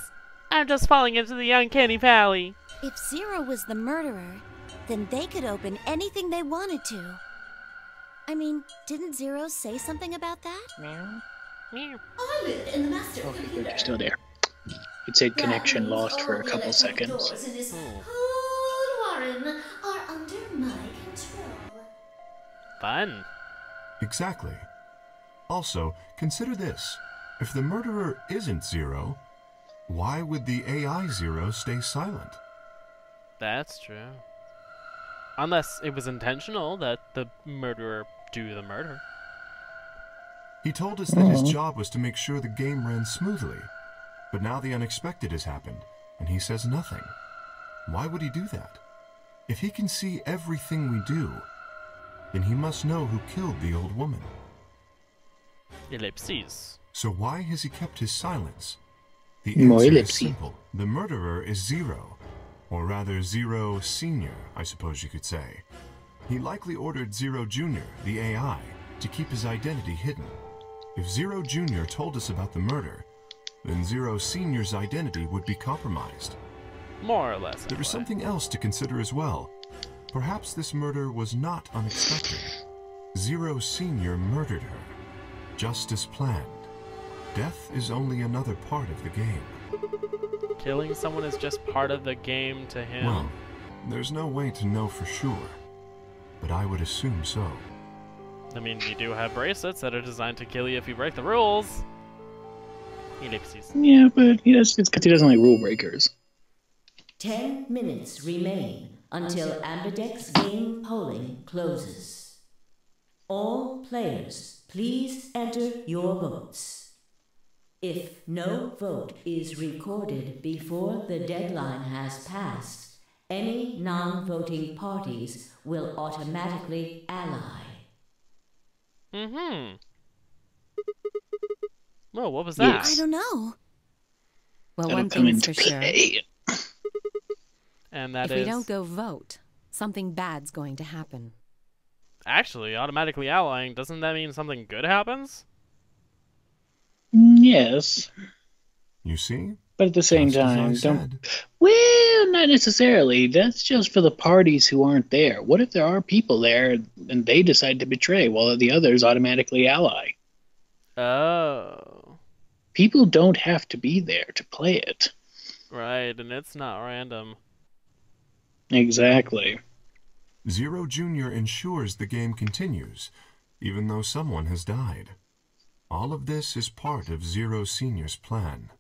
I'm just falling into the uncanny valley. If Zero was the murderer, then they could open anything they wanted to. I mean, didn't Zero say something about that? Meow. Meow. I live in the master Okay, good, computer. you're still there. It said connection lost for a couple seconds. Doors in this whole warren are under my control. Fun. Exactly. Also, consider this. If the murderer isn't Zero, why would the AI Zero stay silent? That's true. Unless it was intentional that the murderer do the murder. He told us that his job was to make sure the game ran smoothly. But now the unexpected has happened, and he says nothing. Why would he do that? If he can see everything we do, then he must know who killed the old woman. Ellipses. So why has he kept his silence? The More answer is ellipses. simple. The murderer is Zero. Or rather, Zero Senior, I suppose you could say. He likely ordered Zero Junior, the AI, to keep his identity hidden. If Zero Junior told us about the murder, then Zero Senior's identity would be compromised. More or less. There is something else to consider as well. Perhaps this murder was not unexpected. Zero Senior murdered her, just as planned. Death is only another part of the game. Killing someone is just part of the game to him. Well, there's no way to know for sure, but I would assume so. I mean, you do have bracelets that are designed to kill you if you break the rules. Ellipses. Yeah, but it's because he doesn't like rule breakers. 10 minutes remain until Ambidex game polling closes. All players, please enter your votes. If no vote is recorded before the deadline has passed, any non-voting parties will automatically ally. Mm-hmm. Whoa, what was that? Yes. I don't know. Well, That'll one come thing's into for sure. play. And that If is... we don't go vote, something bad's going to happen. Actually, automatically allying, doesn't that mean something good happens? Yes. You see? But at the same Just as I time, don't... said. Well, not necessarily. That's just for the parties who aren't there. What if there are people there and they decide to betray while the others automatically ally? Oh. People don't have to be there to play it. Right, and it's not random. Exactly. Zero Jr. ensures the game continues, even though someone has died. All of this is part of Zero Sr.'s plan.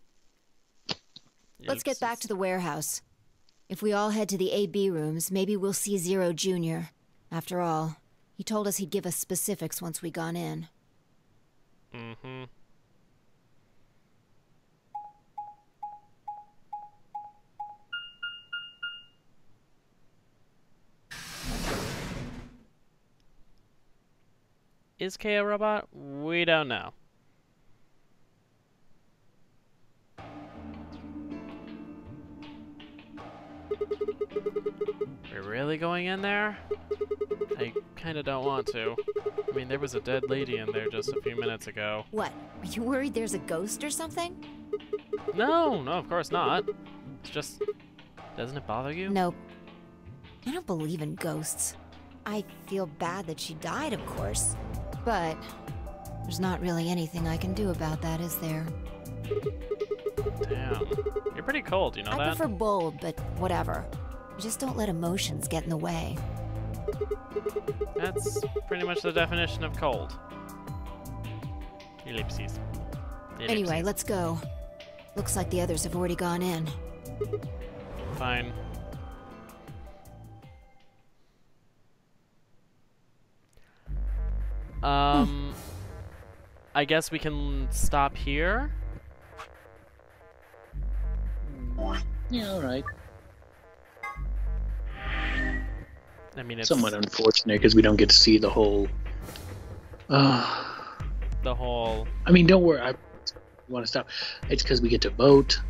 Let's get back to the warehouse. If we all head to the AB rooms, maybe we'll see Zero Jr. After all, he told us he'd give us specifics once we gone in. Mm-hmm. Is Kay a robot? We don't know. We're really going in there? I kinda don't want to. I mean, there was a dead lady in there just a few minutes ago. What? Are you worried there's a ghost or something? No, of course not. It's just... doesn't it bother you? Nope. I don't believe in ghosts. I feel bad that she died, of course. But there's not really anything I can do about that, is there? Damn. You're pretty cold, you know that? I prefer bold, but whatever. Just don't let emotions get in the way. That's pretty much the definition of cold. Ellipses. Anyway, let's go. Looks like the others have already gone in. Fine. I guess we can stop here? Yeah, alright. I mean, it's... somewhat unfortunate because we don't get to see the whole... the whole... I mean, don't worry. I want to stop. It's because we get to vote.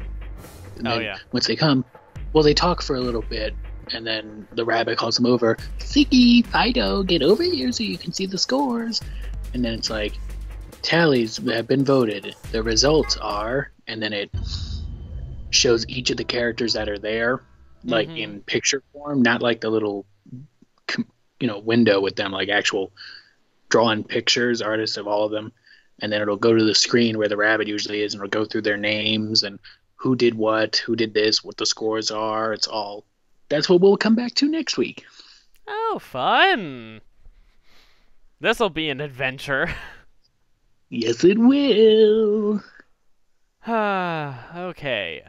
And then yeah. Once they come, well, they talk for a little bit, and then the rabbit calls them over. Ziggy, Fido, get over here so you can see the scores. And then it's like, tallies have been voted. The results are... And then it shows each of the characters that are there, like in picture form, not like the little, window with them, like actual drawn pictures, artists of all of them. And then it'll go to the screen where the rabbit usually is, and it'll go through their names and who did what, who did this, what the scores are. It's all... That's what we'll come back to next week. Oh, fun! This'll be an adventure. Yes, it will. Okay,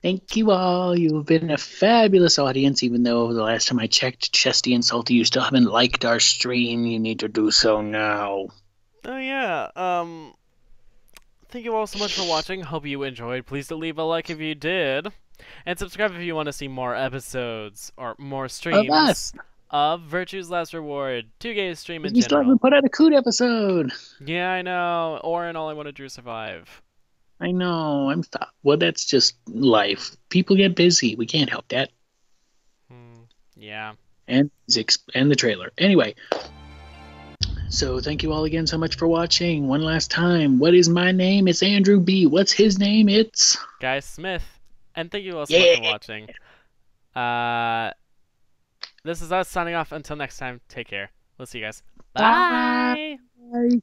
Thank you all. You've been a fabulous audience, even though the last time I checked, Chesty and Salty, you still haven't liked our stream. You need to do so now. Oh yeah, thank you all so much for watching. Hope you enjoyed. Please do leave a like if you did. And subscribe if you want to see more episodes or more streams of Virtue's Last Reward, 2GaysStream in We still haven't put out a Coot episode. Yeah, I know. Or in All I Want to Do is Survive. I know. Well, that's just life. People get busy. We can't help that. Yeah. And the trailer. Anyway. So thank you all again so much for watching. One last time. What is my name? It's Andrew B. What's his name? It's... Guy Smith. And thank you all so much for watching. This is us signing off. Until next time, take care. We'll see you guys. Bye! Bye.